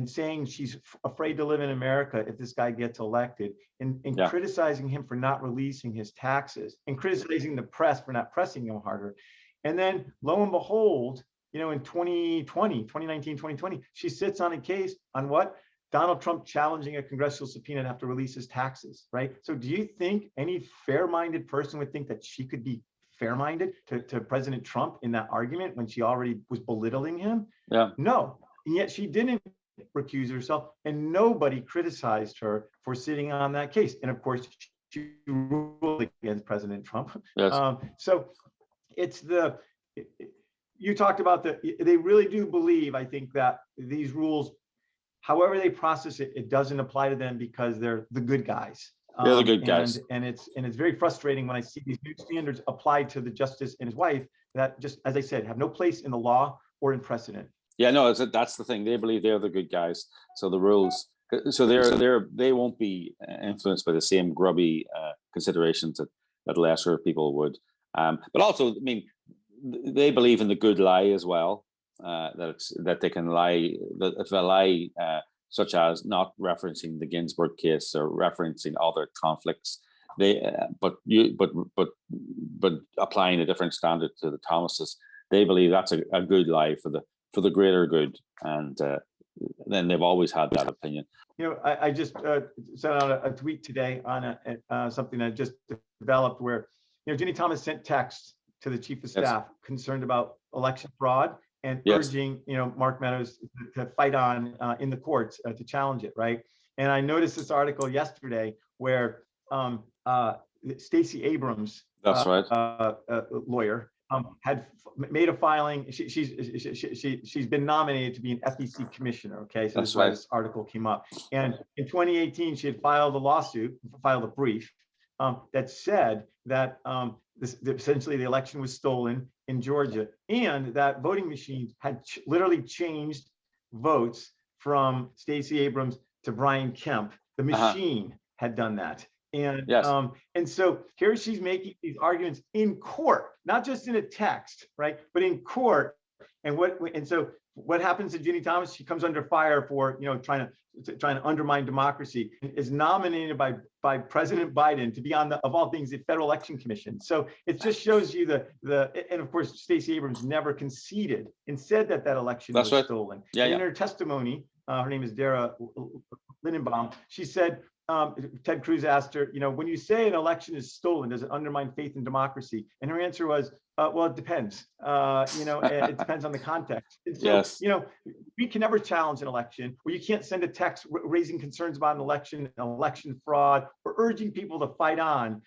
saying she's afraid to live in America if this guy gets elected, and criticizing him for not releasing his taxes, and criticizing the press for not pressing him harder. And then lo and behold, in 2020, she sits on a case on what? Donald Trump challenging a congressional subpoena to have to release his taxes, right? So do you think any fair-minded person would think that she could be fair-minded to President Trump in that argument when she already was belittling him? Yeah. No, and yet she didn't recuse herself, and nobody criticized her for sitting on that case. And of course, she ruled against President Trump. Yes. So it's you talked about they really do believe, I think, that these rules, however they process it, it doesn't apply to them because they're the good guys. They're the good guys. And it's very frustrating when I see these new standards applied to the justice and his wife that, just as I said, have no place in the law or in precedent. Yeah, no, that's the thing. They believe they're the good guys. So the rules, so they won't be influenced by the same grubby considerations that lesser people would. But also, I mean, they believe in the good lie as well. That they can lie. That if a lie, such as not referencing the Ginsburg case or referencing other conflicts, but applying a different standard to the Thomases, they believe that's a good lie for the greater good, and then they've always had that opinion. I just sent out a tweet today on something I just developed where Ginni Thomas sent texts to the chief of staff concerned about election fraud and urging Mark Meadows to fight on in the courts to challenge it, right? And I noticed this article yesterday where Stacey Abrams, that's right, lawyer, had made a filing. She's been nominated to be an FEC commissioner. Okay, so that's why this article came up. And in 2018, she had filed a brief that said that essentially the election was stolen in Georgia, and that voting machines had literally changed votes from Stacey Abrams to Brian Kemp. The machine had done that. And and so here she's making these arguments in court, not just in a text, right, but in court. And so what happens to Ginni Thomas? She comes under fire for trying to undermine democracy. Is nominated by President Biden to be on of all things, the Federal Election Commission. So it just shows you and of course Stacey Abrams never conceded and said that election was stolen. In her testimony, her name is Dara Lindenbaum. She said, Ted Cruz asked her, when you say an election is stolen, does it undermine faith in democracy? And her answer was, well, it depends. It depends on the context. And so, we can never challenge an election, or you can't send a text raising concerns about an election fraud, or urging people to fight on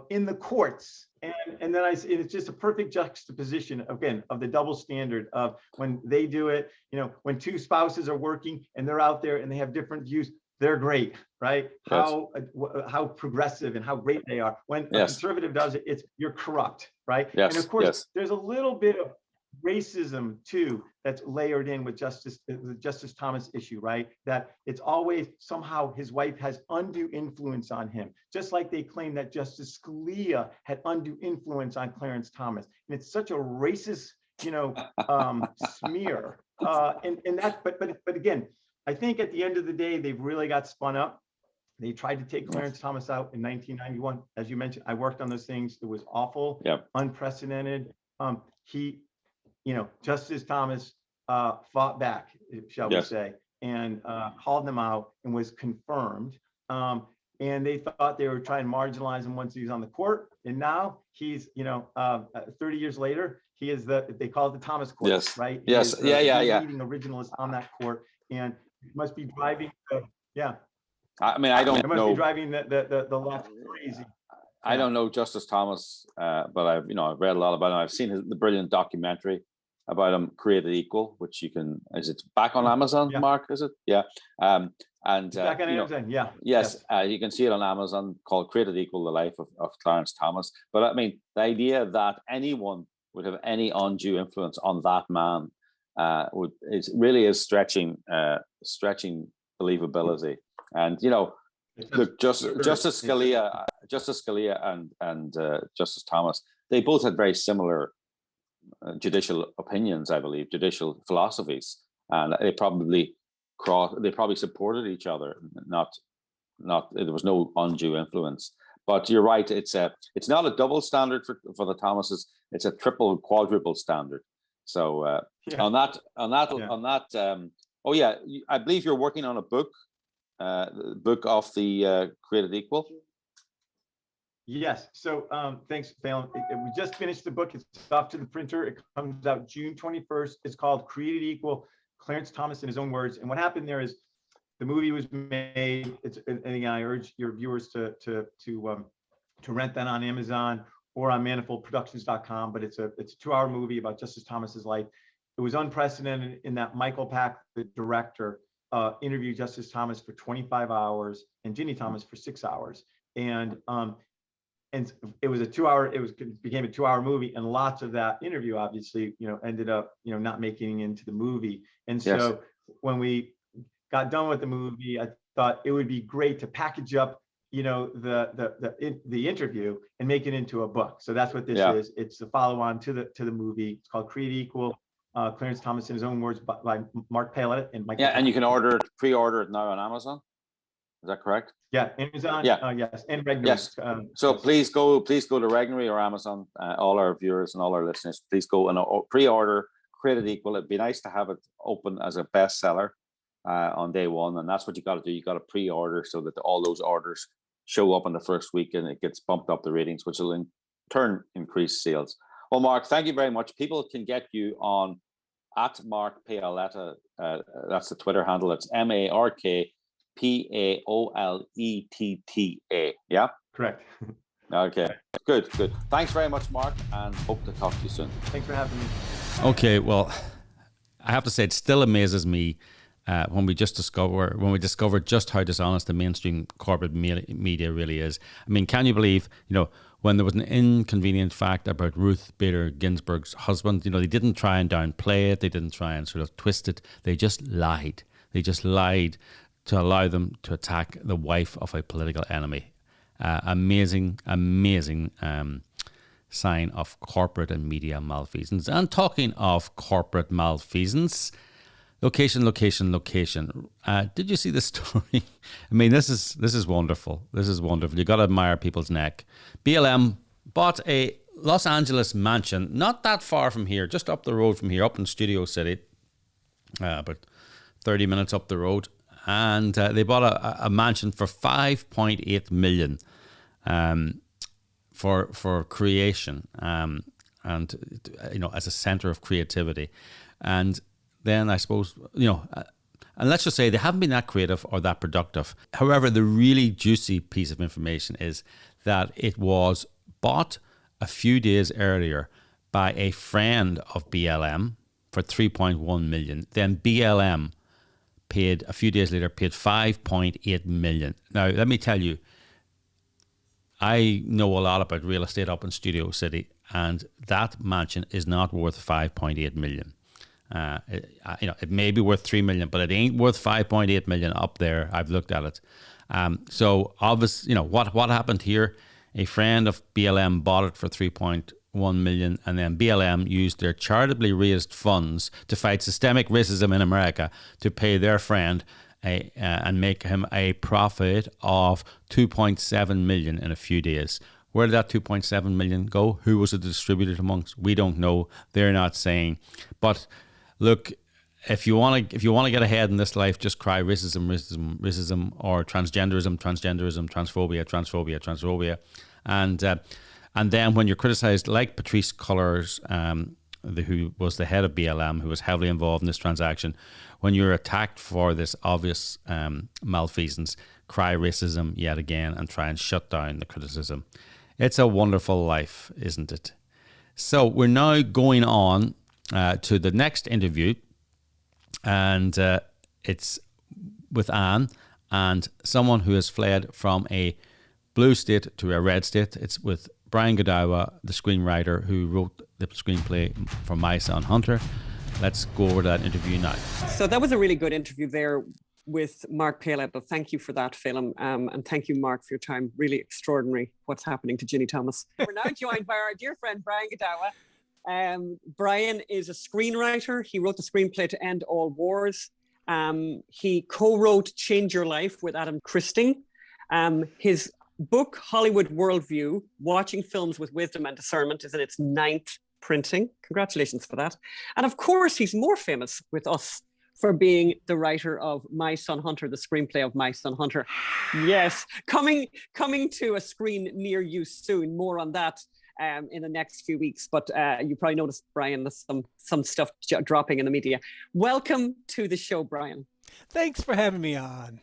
in the courts. And then it's just a perfect juxtaposition, again, of the double standard of when they do it, when two spouses are working and they're out there and they have different views, they're great, right? How progressive and how great they are. When a conservative does it, you're corrupt, right? And of course, there's a little bit of racism too that's layered in with the Justice Thomas issue, right? That it's always somehow his wife has undue influence on him, just like they claim that Justice Scalia had undue influence on Clarence Thomas. And it's such a racist, smear. But again, I think at the end of the day, they've really got spun up. They tried to take Clarence Thomas out in 1991. As you mentioned, I worked on those things. It was awful, unprecedented. Justice Thomas fought back, shall we say, and called them out and was confirmed. And they thought they were trying to marginalize him once he was on the court. And now he's, 30 years later, he is they call it the Thomas court, right? Yes. He's leading originalist on that court. And it must be driving, I mean, I don't know. It must be driving the left crazy. I don't know Justice Thomas, but I've read a lot about him. I've seen the brilliant documentary about him, Created Equal, which is it back on Amazon, Mark? Is it? Yeah. And back on Amazon, yeah. Yes, you can see it on Amazon, called Created Equal: The Life of Clarence Thomas. But I mean, the idea that anyone would have any undue influence on that man really is stretching believability. And look, Justice Scalia and Justice Thomas, they both had very similar judicial opinions, I believe, judicial philosophies, and they probably supported each other. Not there was no undue influence. But you're right; it's not a double standard for the Thomases; it's a triple, quadruple standard. So on that, I believe you're working on a book. The book of the Created Equal. Yes. So thanks, Phelim. We just finished the book. It's off to the printer. It comes out June 21st. It's called Created Equal: Clarence Thomas in His Own Words. And what happened there is the movie was made. And again, I urge your viewers to rent that on Amazon or on manifoldproductions.com. But it's a 2-hour movie about Justice Thomas's life. It was unprecedented in that Michael Pack, the director, interviewed Justice Thomas for 25 hours and Ginni Thomas for 6 hours. And it was became a 2-hour movie, and lots of that interview obviously, ended up, not making it into the movie. And so when we got done with the movie, I thought it would be great to package up, the interview and make it into a book. So that's what this is. It's the follow-on to the movie. It's called Created Equal: Clarence Thomas in His Own Words by Mark Paoletta and Mike. And you can pre-order it now on Amazon. Is that correct? Yeah, Amazon. Yes, and Regnery. Yes. So please go to Regnery or Amazon. All our viewers and all our listeners, please go and pre-order Created Equal. It'd be nice to have it open as a bestseller on day one, and that's what you got to do. You got to pre-order so that all those orders show up in the first week, and it gets bumped up the ratings, which will in turn increase sales. Well, Mark, thank you very much. People can get you on at Mark Paoletta. That's the Twitter handle. It's MarkPaoletta. Yeah? Correct. Okay. Good. Thanks very much, Mark, and hope to talk to you soon. Thanks for having me. Okay, well, I have to say it still amazes me when we discover just how dishonest the mainstream corporate media really is. I mean, can you believe, when there was an inconvenient fact about Ruth Bader Ginsburg's husband, they didn't try and downplay it. They didn't try and sort of twist it. They just lied. They just lied to allow them to attack the wife of a political enemy. Amazing sign of corporate and media malfeasance. And talking of corporate malfeasance, location. Did you see this story? I mean, this is wonderful. This is wonderful. You got to admire people's neck. BLM bought a Los Angeles mansion, not that far from here, just up the road from here, up in Studio City, about 30 minutes up the road. And they bought a mansion for $5.8 million for creation, and as a center of creativity. And then I suppose, and let's just say they haven't been that creative or that productive. However, the really juicy piece of information is that it was bought a few days earlier by a friend of BLM for $3.1 million. Then BLM paid a few days later, paid $5.8 million. Now, let me tell you, I know a lot about real estate up in Studio City, and that mansion is not worth $5.8 million. It may be worth $3 million, but it ain't worth $5.8 million up there. I've looked at it. So obviously, what happened here? A friend of BLM bought it for $3.1 million, and then BLM used their charitably raised funds to fight systemic racism in America to pay their friend and make him a profit of $2.7 million in a few days. Where did that $2.7 million go? Who was it distributed amongst? We don't know. They're not saying. But look, if you want to get ahead in this life, just cry racism, or transgenderism, transphobia. And then when you're criticized, like Patrisse Cullors, who was the head of BLM, who was heavily involved in this transaction, when you're attacked for this obvious malfeasance, cry racism yet again and try and shut down the criticism. It's a wonderful life, isn't it? So we're now going on to the next interview, and it's with Anne and someone who has fled from a blue state to a red state. It's with Brian Godawa, the screenwriter who wrote the screenplay for My Son Hunter. Let's go over that interview now. So that was a really good interview there with Mark Paoletta. Thank you for that, Phelim. And thank you, Mark, for your time. Really extraordinary what's happening to Ginni Thomas. We're now joined by our dear friend, Brian Godawa. Brian is a screenwriter. He wrote the screenplay to End All Wars. He co-wrote Change Your Life with Adam Christing. His book, Hollywood Worldview, Watching Films with Wisdom and Discernment, is in its 9th printing. Congratulations for that. And of course, he's more famous with us for being the writer of My Son Hunter, the screenplay of My Son Hunter. Yes, coming to a screen near you soon. More on that in the next few weeks. But you probably noticed, Brian, there's some stuff dropping in the media. Welcome to the show, Brian. Thanks for having me on.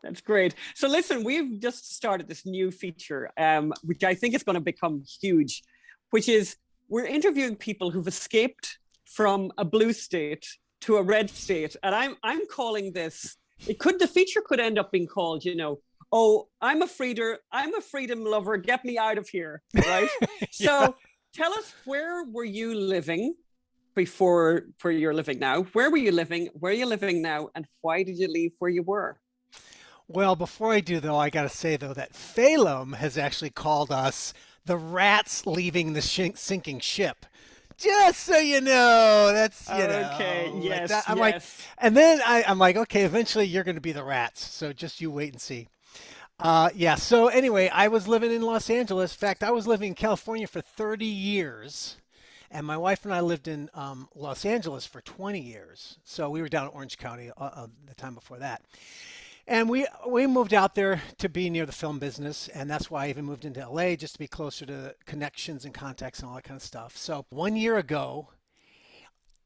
That's great. So listen, we've just started this new feature, which I think is going to become huge, which is we're interviewing people who've escaped from a blue state to a red state. And I'm calling this, the feature could end up being called, oh, I'm a freedom lover, get me out of here, right? Yeah. So tell us, where were you living before where you're living now? Where were you living? Where are you living now? And why did you leave where you were? Well, before I do, though, I got to say, though, that Phelim has actually called us the rats leaving the sinking ship. Just so you know, that's, okay, yes, like that. I'm yes. like, and then I'm like, okay, eventually you're going to be the rats. So just you wait and see. Yeah. So anyway, I was living in Los Angeles. In fact, I was living in California for 30 years. And my wife and I lived in Los Angeles for 20 years. So we were down in Orange County the time before that. And we moved out there to be near the film business, and that's why I even moved into LA, just to be closer to connections and contacts and all that kind of stuff. So 1 year ago,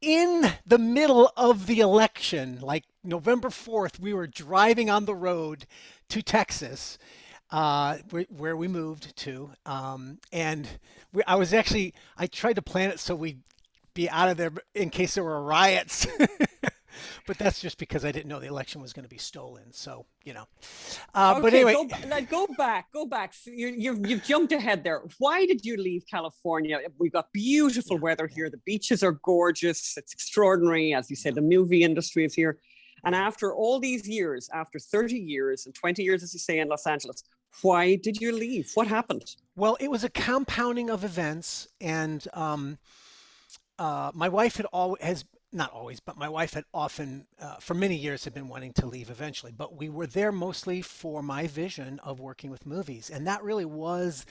in the middle of the election, like November 4th, we were driving on the road to Texas, where we moved to. And I tried to plan it so we'd be out of there in case there were riots. But that's just because I didn't know the election was going to be stolen. So, Okay, but anyway. Go back. So you've jumped ahead there. Why did you leave California? We've got beautiful weather here. The beaches are gorgeous. It's extraordinary. As you said, the movie industry is here. And after all these years, after 30 years and 20 years, as you say, in Los Angeles, why did you leave? What happened? Well, it was a compounding of events. And my wife not always, but my wife had often, for many years, had been wanting to leave eventually. But we were there mostly for my vision of working with movies. And that really was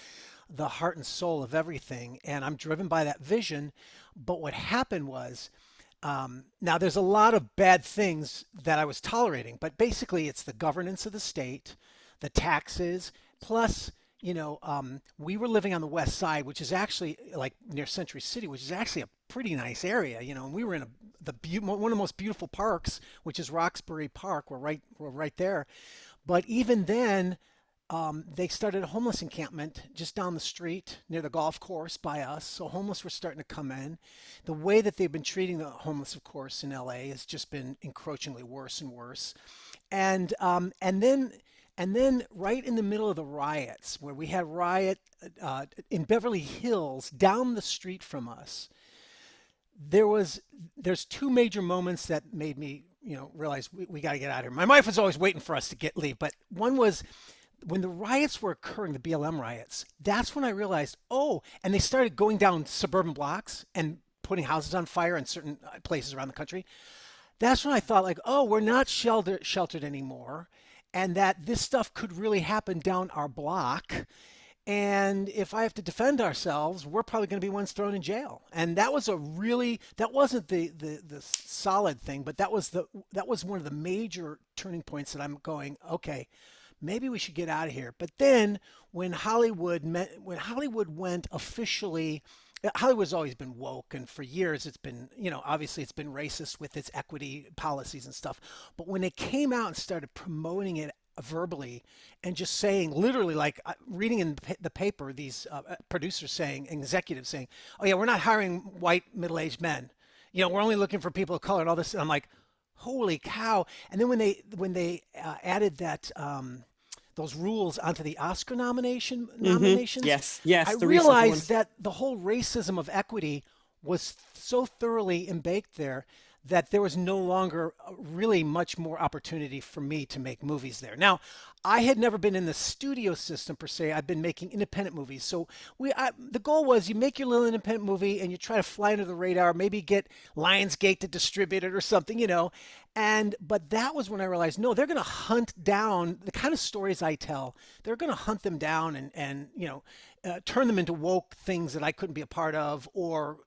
the heart and soul of everything. And I'm driven by that vision. But what happened was, now there's a lot of bad things that I was tolerating. But basically, it's the governance of the state, the taxes, plus, we were living on the west side, which is actually like near Century City, which is actually a pretty nice area, and we were in one of the most beautiful parks, which is Roxbury Park. We're right there. But even then, they started a homeless encampment just down the street near the golf course by us. So homeless were starting to come in. The way that they've been treating the homeless, of course, in LA has just been encroachingly worse and worse. And then right in the middle of the riots, where we had riot in Beverly Hills down the street from us, there's two major moments that made me, realize we got to get out of here. My wife was always waiting for us to leave, but one was when the riots were occurring, the BLM riots. That's when I realized, and they started going down suburban blocks and putting houses on fire in certain places around the country. That's when I thought, we're not sheltered anymore. And that this stuff could really happen down our block. And if I have to defend ourselves, we're probably going to be ones thrown in jail. And that was that wasn't the solid thing, but that was one of the major turning points that I'm going, okay, maybe we should get out of here. But then when Hollywood went officially, Hollywood's always been woke, and for years it's been, obviously it's been racist with its equity policies and stuff. But when it came out and started promoting it verbally and just saying, literally, like reading in the paper, these producers saying, executives saying, oh yeah, we're not hiring white middle-aged men. We're only looking for people of color and all this. And I'm like, holy cow. And then when they added that, those rules onto the Oscar nominations, Yes, I the recent realized ones. that the whole racism of equity was so thoroughly embaked there that there was no longer really much more opportunity for me to make movies there. Now, I had never been in the studio system per se. I've been making independent movies. So the goal was you make your little independent movie and you try to fly under the radar, maybe get Lionsgate to distribute it or something, but that was when I realized, no, they're going to hunt down the kind of stories I tell. They're going to hunt them down and turn them into woke things that I couldn't be a part of, or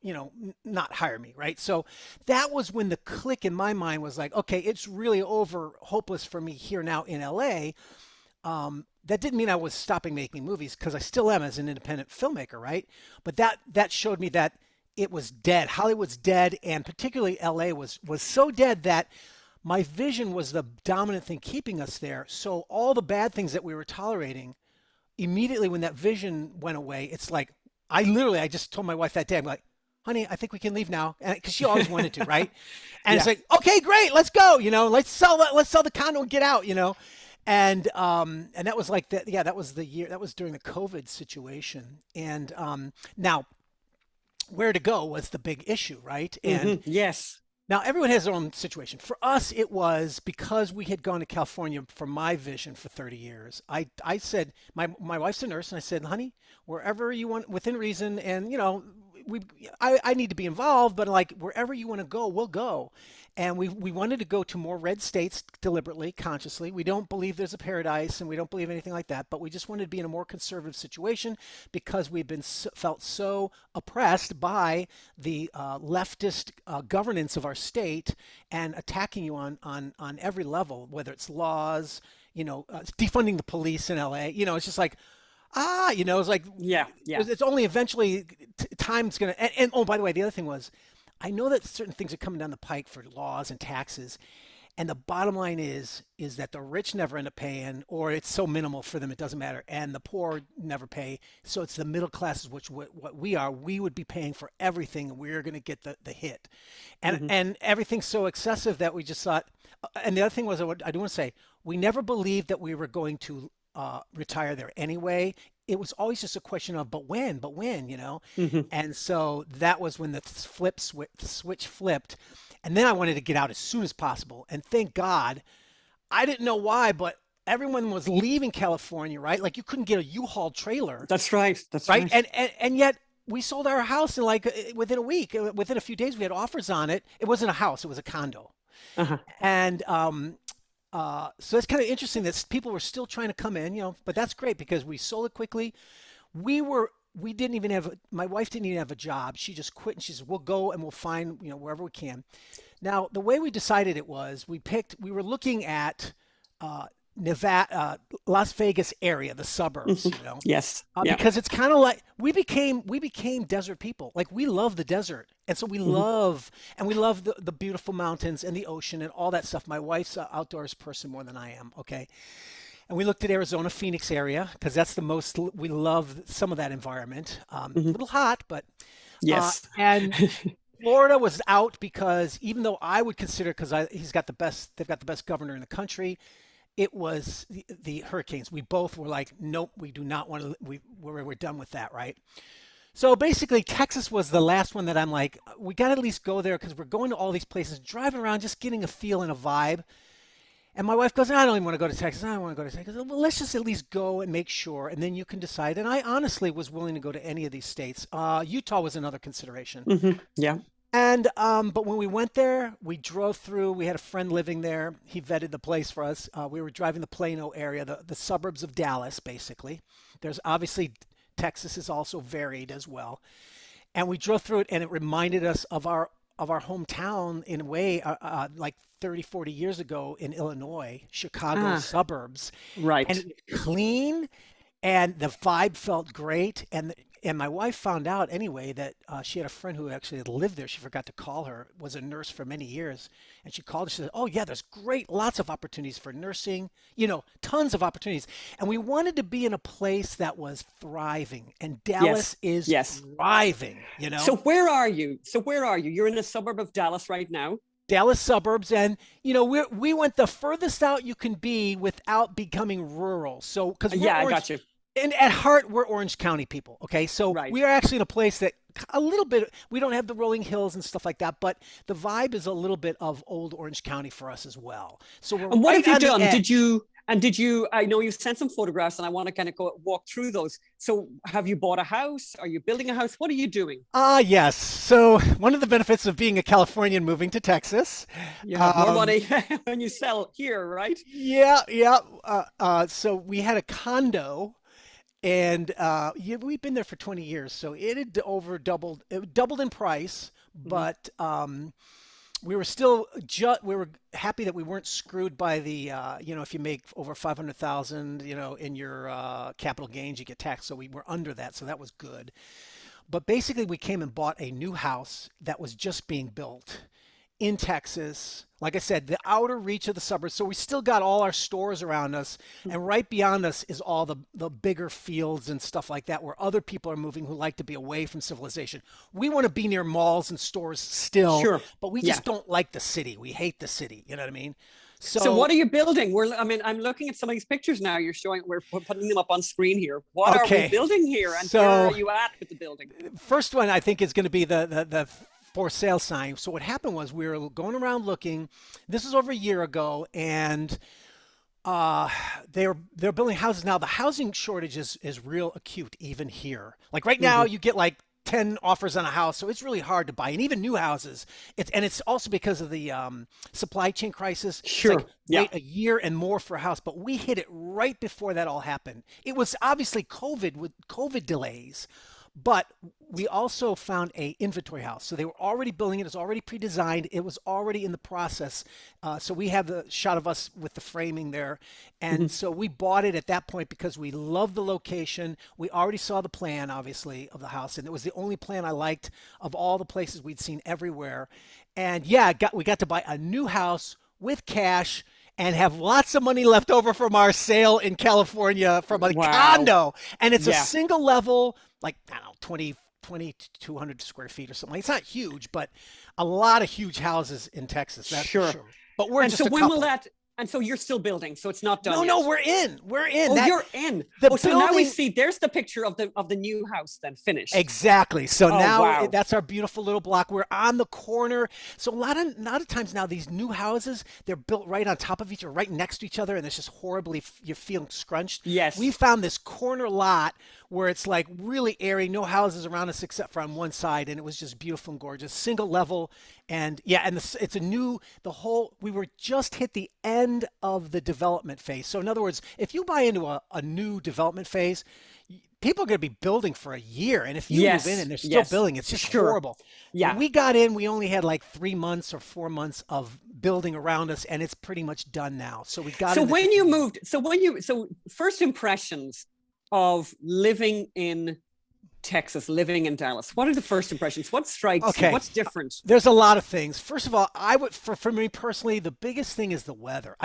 not hire me, right? So that was when the click in my mind was like, okay, it's really hopeless for me here now in LA. That didn't mean I was stopping making movies, because I still am as an independent filmmaker, right? But that showed me that it was dead. Hollywood's dead, and particularly LA was so dead that my vision was the dominant thing keeping us there. So all the bad things that we were tolerating, immediately when that vision went away, it's like, I just told my wife that day, I'm like, honey, I think we can leave now. Because she always wanted to, right? And It's like, okay, great, let's go, let's sell the condo and get out, And that was like that. Yeah, that was the year. That was during the COVID situation. And now, where to go was the big issue, right? And yes. Now everyone has their own situation. For us, it was because we had gone to California for my vision for 30 years. I said, my wife's a nurse, and I said, honey, wherever you want, within reason, and I need to be involved, but like wherever you want to go, we'll go. And we wanted to go to more red states deliberately, consciously. We don't believe there's a paradise, and we don't believe anything like that, but we just wanted to be in a more conservative situation because we've been felt so oppressed by the leftist governance of our state and attacking you on every level, whether it's laws, defunding the police in LA. It's just like, it's like, yeah. It's only eventually time's going to, and oh, by the way, the other thing was, I know that certain things are coming down the pike for laws and taxes, and the bottom line is that the rich never end up paying, or it's so minimal for them it doesn't matter, and the poor never pay. So it's the middle classes, which what we are. We would be paying for everything, and we're going to get the hit, and everything's so excessive that we just thought. And the other thing was, I do want to say, we never believed that we were going to retire there anyway. It was always just a question of, but when, And so that was when the switch flipped. And then I wanted to get out as soon as possible. And thank God, I didn't know why, but everyone was leaving California, right? Like you couldn't get a U-Haul trailer. That's right. Right. And yet we sold our house in within a week, within a few days, we had offers on it. It wasn't a house, it was a condo. And, so it's kind of interesting that people were still trying to come in, but that's great because we sold it quickly. We didn't even have, my wife didn't even have a job. She just quit and she said, we'll go and we'll find, wherever we can. Now, the way we decided it was we were looking at, Nevada, Las Vegas area, the suburbs, Yes. Because it's kind of like we became desert people. Like we love the desert. And so we love the beautiful mountains and the ocean and all that stuff. My wife's an outdoors person more than I am. Okay. And we looked at Arizona, Phoenix area, because that's the most, we love some of that environment. A little hot, but yes. And Florida was out because even though I would consider, because they've got the best governor in the country, it was the hurricanes. We both were like, nope, we do not want to, we're done with that, right? So basically, Texas was the last one that I'm like, we got to at least go there because we're going to all these places, driving around, just getting a feel and a vibe. And my wife goes, I don't even want to go to Texas. I don't want to go to Texas. Well, let's just at least go and make sure, and then you can decide. And I honestly was willing to go to any of these states. Utah was another consideration. Yeah. And but when we went there, we drove through. We had a friend living there. He vetted the place for us. We were driving the Plano area, the suburbs of Dallas, basically. There's obviously Texas is also varied as well. And we drove through it, and it reminded us of our hometown in a way, like 30, 40 years ago in Illinois, Chicago suburbs. Right. And it was clean, and the vibe felt great. And and my wife found out anyway that she had a friend who actually had lived there. She forgot to call her, was a nurse for many years. And she called, she said, oh yeah, there's lots of opportunities for nursing, tons of opportunities. And we wanted to be in a place that was thriving, and Dallas is thriving, So where are you? You're in a suburb of Dallas right now. Dallas suburbs, and we went the furthest out you can be without becoming rural. So because I got you. And at heart, we're Orange County people. Okay, so we are actually in a place that a little bit. We don't have the rolling hills and stuff like that, but the vibe is a little bit of old Orange County for us as well. So we're and what have you done? Did you? I know you sent some photographs, and I want to kind of walk through those. So, have you bought a house? Are you building a house? What are you doing? Yes. So, one of the benefits of being a Californian moving to Texas, you have more money when you sell here, right? Yeah. So we had a condo. And we've been there for 20 years, so it had doubled in price, but we were still we were happy that we weren't screwed by the if you make over 500,000 in your capital gains, you get taxed. So we were under that, so that was good. But basically, we came and bought a new house that was just being built in Texas. Like I said, the outer reach of the suburbs. So we still got all our stores around us, and right beyond us is all the bigger fields and stuff like that, where other people are moving who like to be away from civilization. We want to be near malls and stores still, but we just don't like the city. We hate the city. You know what I mean? So what are you building? I'm looking at some of these pictures now. You're showing, we're putting them up on screen here. What are we building here, and where are you at with the building? First one, I think, is going to be the for sale sign. So what happened was we were going around looking. This was over a year ago, and they're building houses now. The housing shortage is real acute even here. Like right now, you get like 10 offers on a house, so it's really hard to buy, and even new houses. It's also because of the supply chain crisis. Sure, wait a year and more for a house, but we hit it right before that all happened. It was obviously COVID delays. But we also found a inventory house. So they were already building it. It was already pre-designed. It was already in the process. So we have the shot of us with the framing there. And so we bought it at that point because we loved the location. We already saw the plan, obviously, of the house. And it was the only plan I liked of all the places we'd seen everywhere. And we got to buy a new house with cash and have lots of money left over from our sale in California from a condo. And it's a single level, like, I don't know, 2,200 square feet or something. It's not huge, but a lot of huge houses in Texas. That's for sure. But we're just a couple. Will that? And so you're still building, so it's not done. No, we're in. Oh, you're in. So now we see. There's the picture of the new house then finished. Exactly. So now that's our beautiful little block. We're on the corner. So a lot of times now these new houses, they're built right on top of each other, right next to each other, and it's just horribly, you're feeling scrunched. Yes. We found this corner lot where it's like really airy, no houses around us except for on one side, and it was just beautiful and gorgeous, single level. And we were just hit the end of the development phase. So in other words, if you buy into a new development phase, people are going to be building for a year. And if you move in and they're still building, it's just horrible. Yeah. When we got in, we only had like 3 months or 4 months of building around us, and it's pretty much done now. So we got So first impressions of living in Texas, living in Dallas. What are the first impressions? What strikes you? What's different? There's a lot of things. First of all, for me personally, the biggest thing is the weather.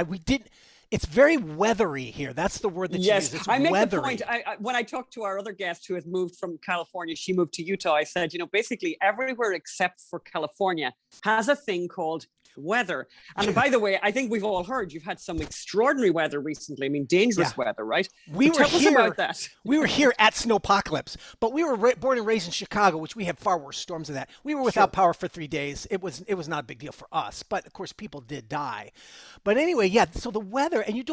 It's very weathery here. That's the word that you use. It's I make weathery. the point. When I talked to our other guest who has moved from California, she moved to Utah. I said, basically everywhere except for California has a thing called weather. And by the way, I think we've all heard you've had some extraordinary weather recently. I mean, dangerous weather, right? Tell us about that. We were here at Snowpocalypse, but we were born and raised in Chicago, which we have far worse storms than that. We were without power for 3 days. It was not a big deal for us, but of course people did die. But anyway, so the weather, and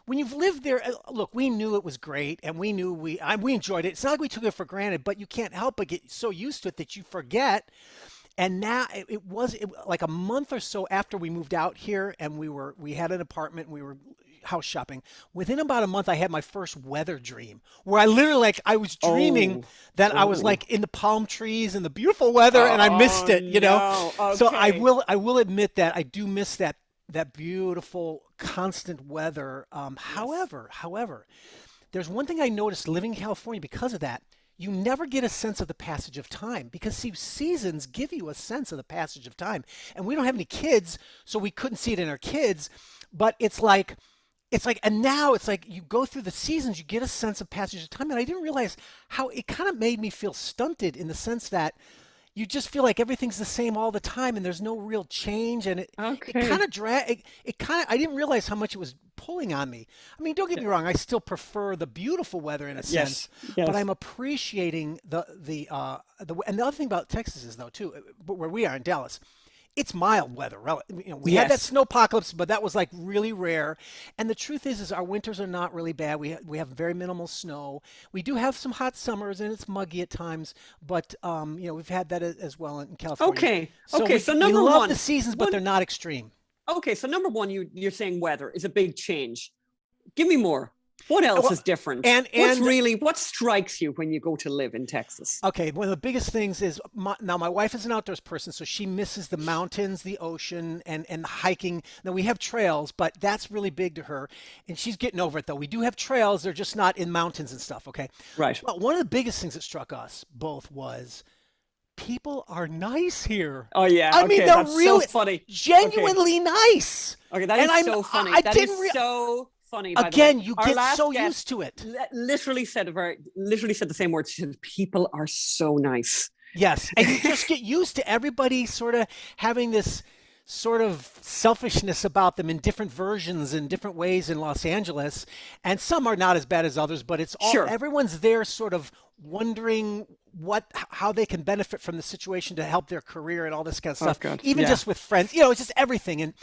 when you've lived there, look, we knew it was great, and we knew we enjoyed it. It's not like we took it for granted, but you can't help but get so used to it that you forget. And now it was like a month or so after we moved out here, and we had an apartment, and we were house shopping. Within about a month, I had my first weather dream where I literally I was dreaming that I was like in the palm trees and the beautiful weather, and I missed it, Okay. So I will admit that I do miss that beautiful constant weather. However, there's one thing I noticed living in California because of that. you never get a sense of the passage of time, because see, seasons give you a sense of the passage of time. And we don't have any kids, so we couldn't see it in our kids, but it's like, and now it's like you go through the seasons, you get a sense of passage of time. And I didn't realize how it kind of made me feel stunted, in the sense that you just feel like everything's the same all the time and there's no real change. And it kind of I didn't realize how much it was pulling on me. I mean, don't get me wrong, I still prefer the beautiful weather in a sense, but I'm appreciating and the other thing about Texas is, though, too, where we are in Dallas, it's mild weather. We had that snowpocalypse, but that was like really rare. And the truth is our winters are not really bad. We have very minimal snow. We do have some hot summers, and it's muggy at times. But we've had that as well in California. So number we love one, the seasons, but they're not extreme. Okay, so number one, you're saying weather is a big change. Give me more. What else is different? And what strikes you when you go to live in Texas? Okay, one of the biggest things is, now my wife is an outdoors person, so she misses the mountains, the ocean, and the hiking. Now we have trails, but that's really big to her, and she's getting over it, though. We do have trails, they're just not in mountains and stuff, okay? Right. Well, one of the biggest things that struck us both was people are nice here. Oh, yeah. I mean, they're really so funny. Genuinely nice. Okay, that is so funny. So funny. Again, you get so used to it. Literally said the same words. She said, people are so nice. Yes, and you just get used to everybody sort of having this sort of selfishness about them in different versions in different ways in Los Angeles, and some are not as bad as others, but it's all everyone's there sort of wondering how they can benefit from the situation to help their career and all this kind of stuff. Even just with friends, it's just everything. And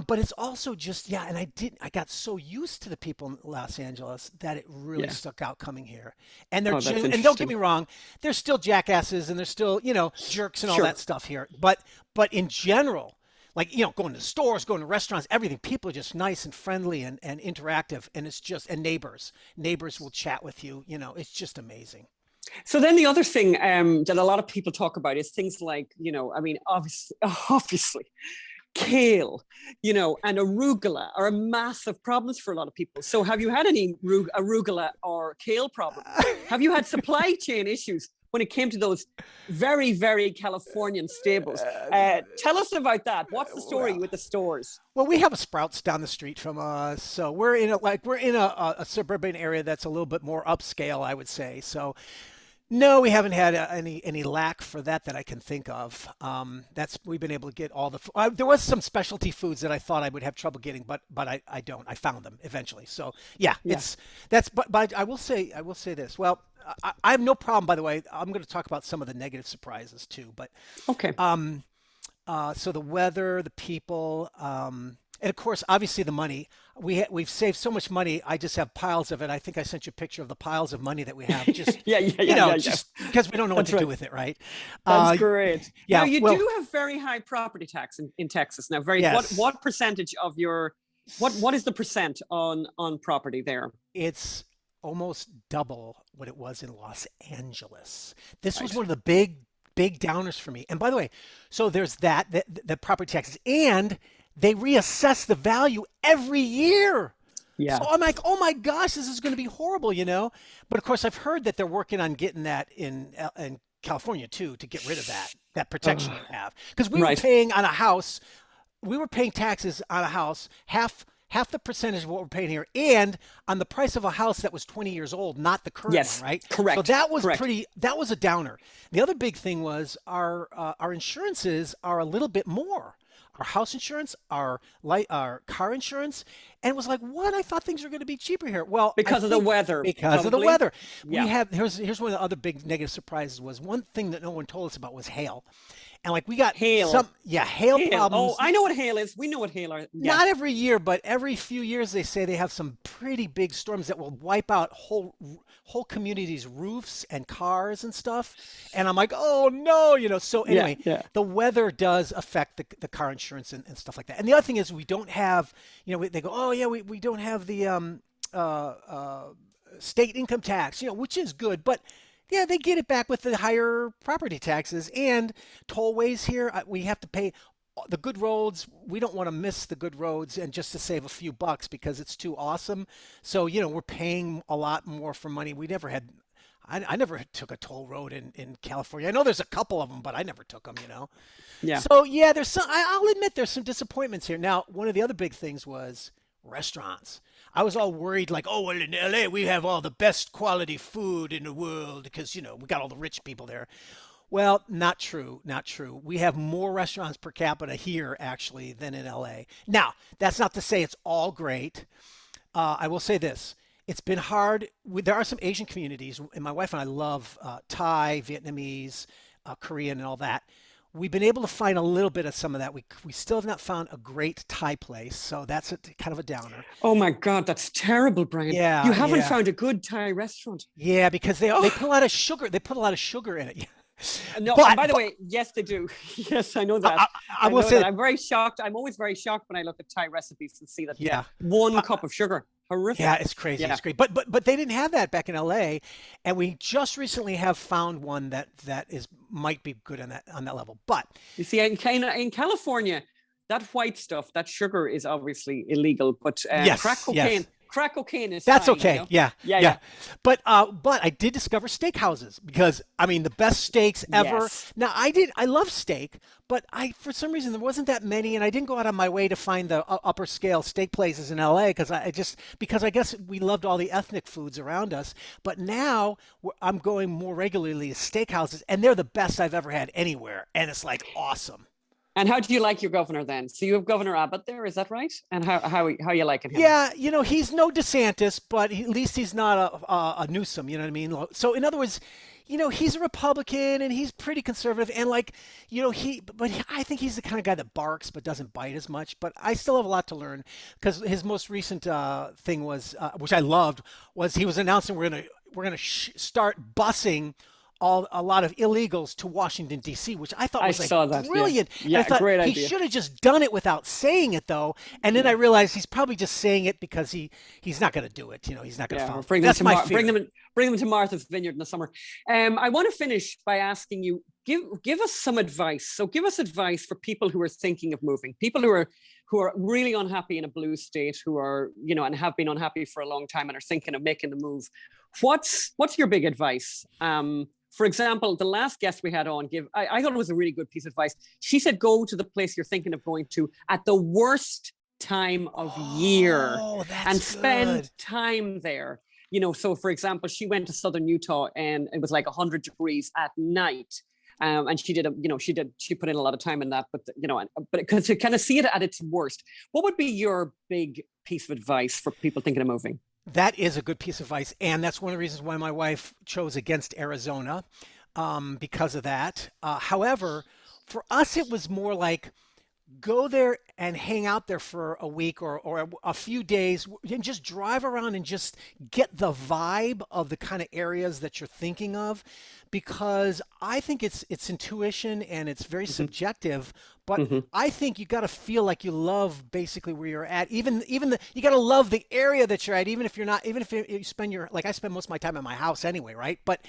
but it's also just, and I got so used to the people in Los Angeles that it really stuck out coming here. And they're and don't get me wrong, there's still jackasses and there's still, jerks and all that stuff here. But in general, like, going to stores, going to restaurants, everything, people are just nice and friendly and interactive. And it's just, and neighbors will chat with you, it's just amazing. So then the other thing that a lot of people talk about is things like, obviously, kale, and arugula are massive problems for a lot of people. So have you had any arugula or kale problems? Have you had supply chain issues when it came to those very, very Californian staples? Tell us about that. What's the story with the stores? Well, we have a Sprouts down the street from us, so we're in a suburban area that's a little bit more upscale, I would say. So no, we haven't had any lack for that I can think of. We've been able to get all the. There was some specialty foods that I thought I would have trouble getting, but I don't. I found them eventually. So But I will say this. Well, I have no problem. By the way, I'm going to talk about some of the negative surprises too. But okay. So the weather, the people, and of course, obviously the money. We've saved so much money. I just have piles of it. I think I sent you a picture of the piles of money that we have. Just just because we don't know what to do with it, right? That's great. Yeah. Now you do have very high property tax in Texas. Now, what percentage of your what is the percent on property there? It's almost double what it was in Los Angeles. This was one of the big downers for me. And by the way, so there's the property taxes, and they reassess the value every year. Yeah. So I'm like, oh my gosh, this is going to be horrible, But of course, I've heard that they're working on getting that in California too, to get rid of that protection you have. Because we were paying on a house, we were paying taxes on a house half the percentage of what we're paying here, and on the price of a house that was 20 years old, not the current one, right? Correct. So that was that was a downer. The other big thing was our insurances are a little bit more. Our house insurance, our car insurance, and it was like, what? I thought things were going to be cheaper here. Well, because of the weather. Because of the weather. Yeah. Here's one of the other big negative surprises was one thing that no one told us about was hail. And like we got hail. Hail problems. Oh, I know what hail is. We know what hail are. Yeah. Not every year, but every few years they say they have some pretty big storms that will wipe out whole communities' roofs and cars and stuff. And I'm like, oh no, So anyway, the weather does affect the car insurance and stuff like that. And the other thing is we don't have, they go, oh yeah, we don't have the state income tax, which is good, but yeah, they get it back with the higher property taxes and tollways here. We have to pay the good roads. We don't want to miss the good roads and just to save a few bucks because it's too awesome. So, we're paying a lot more for money. We never had, I never took a toll road in California. I know there's a couple of them, but I never took them, Yeah. So yeah, there's some, I'll admit there's some disappointments here. Now, one of the other big things was restaurants. I was all worried like, oh, well, in LA, we have all the best quality food in the world because, we got all the rich people there. Well, not true. Not true. We have more restaurants per capita here, actually, than in LA. Now, that's not to say it's all great. I will say this. It's been hard. There are some Asian communities, and my wife and I love Thai, Vietnamese, Korean, and all that. We've been able to find a little bit of some of that. We still have not found a great Thai place, so that's kind of a downer. Oh my God, that's terrible, Brian. Yeah, you haven't found a good Thai restaurant. Yeah, because they put a lot of sugar. They put a lot of sugar in it. No, by the way, yes, they do. Yes, I know that. I will say that. I'm very shocked. I'm always very shocked when I look at Thai recipes and see that one cup of sugar. Horrific. Yeah, it's crazy. Yeah. It's great. But they didn't have that back in LA, and we just recently have found one that might be good on that level. But you see, in California, that white stuff, that sugar is obviously illegal. But crack cocaine. Yes. Crack cocaine is that's fine, okay. Yeah. But I did discover steakhouses because the best steaks ever. Yes. Now I love steak, but for some reason there wasn't that many, and I didn't go out of my way to find the upper scale steak places in LA because I guess we loved all the ethnic foods around us. But now I'm going more regularly to steakhouses, and they're the best I've ever had anywhere, and it's like awesome. And how do you like your governor then? So you have Governor Abbott there, is that right? And how you liking him? Yeah, he's no DeSantis, but at least he's not a Newsom, you know what I mean? So in other words, he's a Republican and he's pretty conservative, and I think he's the kind of guy that barks but doesn't bite as much. But I still have a lot to learn because his most recent thing was, which I loved, was he was announcing we're gonna start busing a lot of illegals to Washington, D.C., which I thought was brilliant. Yeah, I thought great he idea. should have just done it without saying it, though. And then I realized he's probably just saying it because he's not going to do it. He's not going to follow. That's my fear. Bring them to Martha's Vineyard in the summer. I want to finish by asking you, give us some advice. So give us advice for people who are thinking of moving, people who are really unhappy in a blue state, who are, and have been unhappy for a long time and are thinking of making the move. What's your big advice? For example, the last guest we had on I thought it was a really good piece of advice. She said, go to the place you're thinking of going to at the worst time of year and spend time there. So for example, she went to Southern Utah and it was like 100 degrees at night. And she put in a lot of time in that, but to kind of see it at its worst, what would be your big piece of advice for people thinking of moving? That is a good piece of advice, and that's one of the reasons why my wife chose against Arizona, because of that. However, for us, it was more like go there and hang out there for a week or a few days and just drive around and just get the vibe of the kind of areas that you're thinking of, because I think it's intuition and it's very subjective, but I think you got to feel like you love basically where you're at. You got to love the area that you're at, even if you spend I spend most of my time at my house anyway, right? But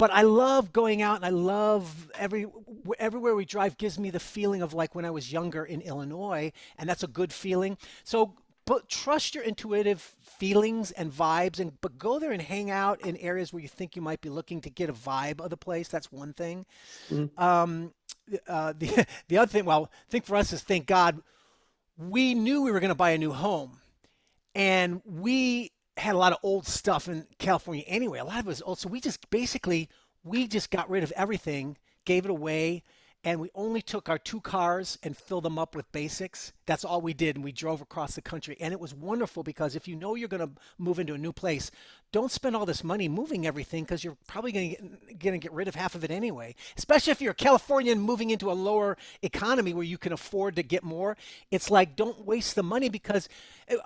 I love going out, and I love everywhere we drive gives me the feeling of like when I was younger in Illinois, and that's a good feeling. So trust your intuitive feelings and vibes, but go there and hang out in areas where you think you might be looking to get a vibe of the place. That's one thing. The other thing, I think for us is, thank God, we knew we were going to buy a new home, and we had a lot of old stuff in California anyway. A lot of it was old, so we just got rid of everything, gave it away. And we only took our 2 cars and filled them up with basics. That's all we did. And we drove across the country. And it was wonderful because if you know you're going to move into a new place, don't spend all this money moving everything, because you're probably going to get rid of half of it anyway. Especially if you're a Californian moving into a lower economy where you can afford to get more. It's like, don't waste the money, because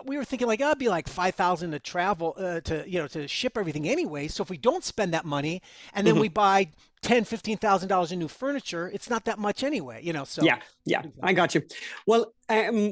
we were thinking like, it'd be like $5,000 to travel, to ship everything anyway. So if we don't spend that money and then we buy $10,000-$15,000 in new furniture, it's not that much anyway, so. Yeah, I got you. Well,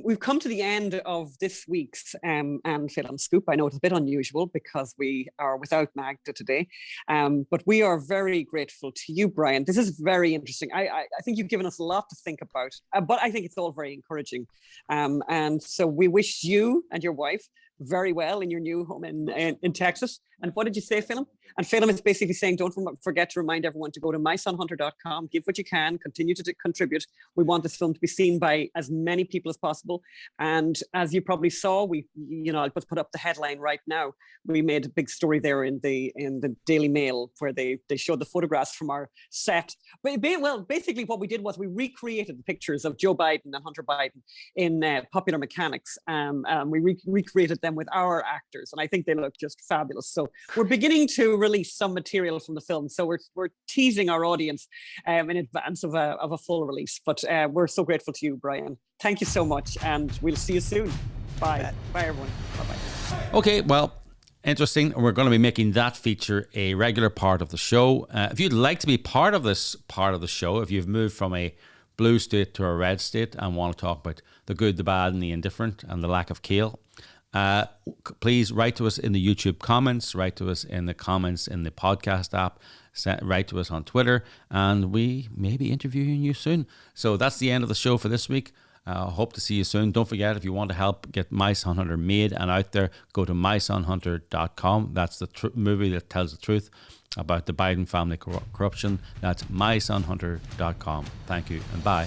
we've come to the end of this week's Phelim Scoop. I know it's a bit unusual because we are without Magda today, but we are very grateful to you, Brian. This is very interesting. I think you've given us a lot to think about, but I think it's all very encouraging. And so we wish you and your wife very well in your new home in Texas. And what did you say, Phelim? And Phelim is basically saying, don't forget to remind everyone to go to mysonhunter.com, give what you can, continue to contribute. We want this film to be seen by as many people as possible. And as you probably saw, I'll put up the headline right now. We made a big story there in the Daily Mail where they showed the photographs from our set. But basically what we did was we recreated the pictures of Joe Biden and Hunter Biden in Popular Mechanics. We recreated them with our actors, and I think they look just fabulous. So we're beginning to release some material from the film. So we're teasing our audience in advance of a full release. But we're so grateful to you, Brian. Thank you so much, and we'll see you soon. Bye. Bye, everyone. Bye-bye. Okay, well, interesting. We're going to be making that feature a regular part of the show. If you'd like to be part of this part of the show, if you've moved from a blue state to a red state and want to talk about the good, the bad, and the indifferent, and the lack of kale, please write to us in the YouTube comments, write to us in the comments in the podcast app, write to us on Twitter, and we may be interviewing you soon. So that's the end of the show for this week. Hope to see you soon. Don't forget, if you want to help get My Son Hunter made and out there, go to mysonhunter.com. That's the movie that tells the truth about the Biden family corruption. That's mysonhunter.com. Thank you and bye.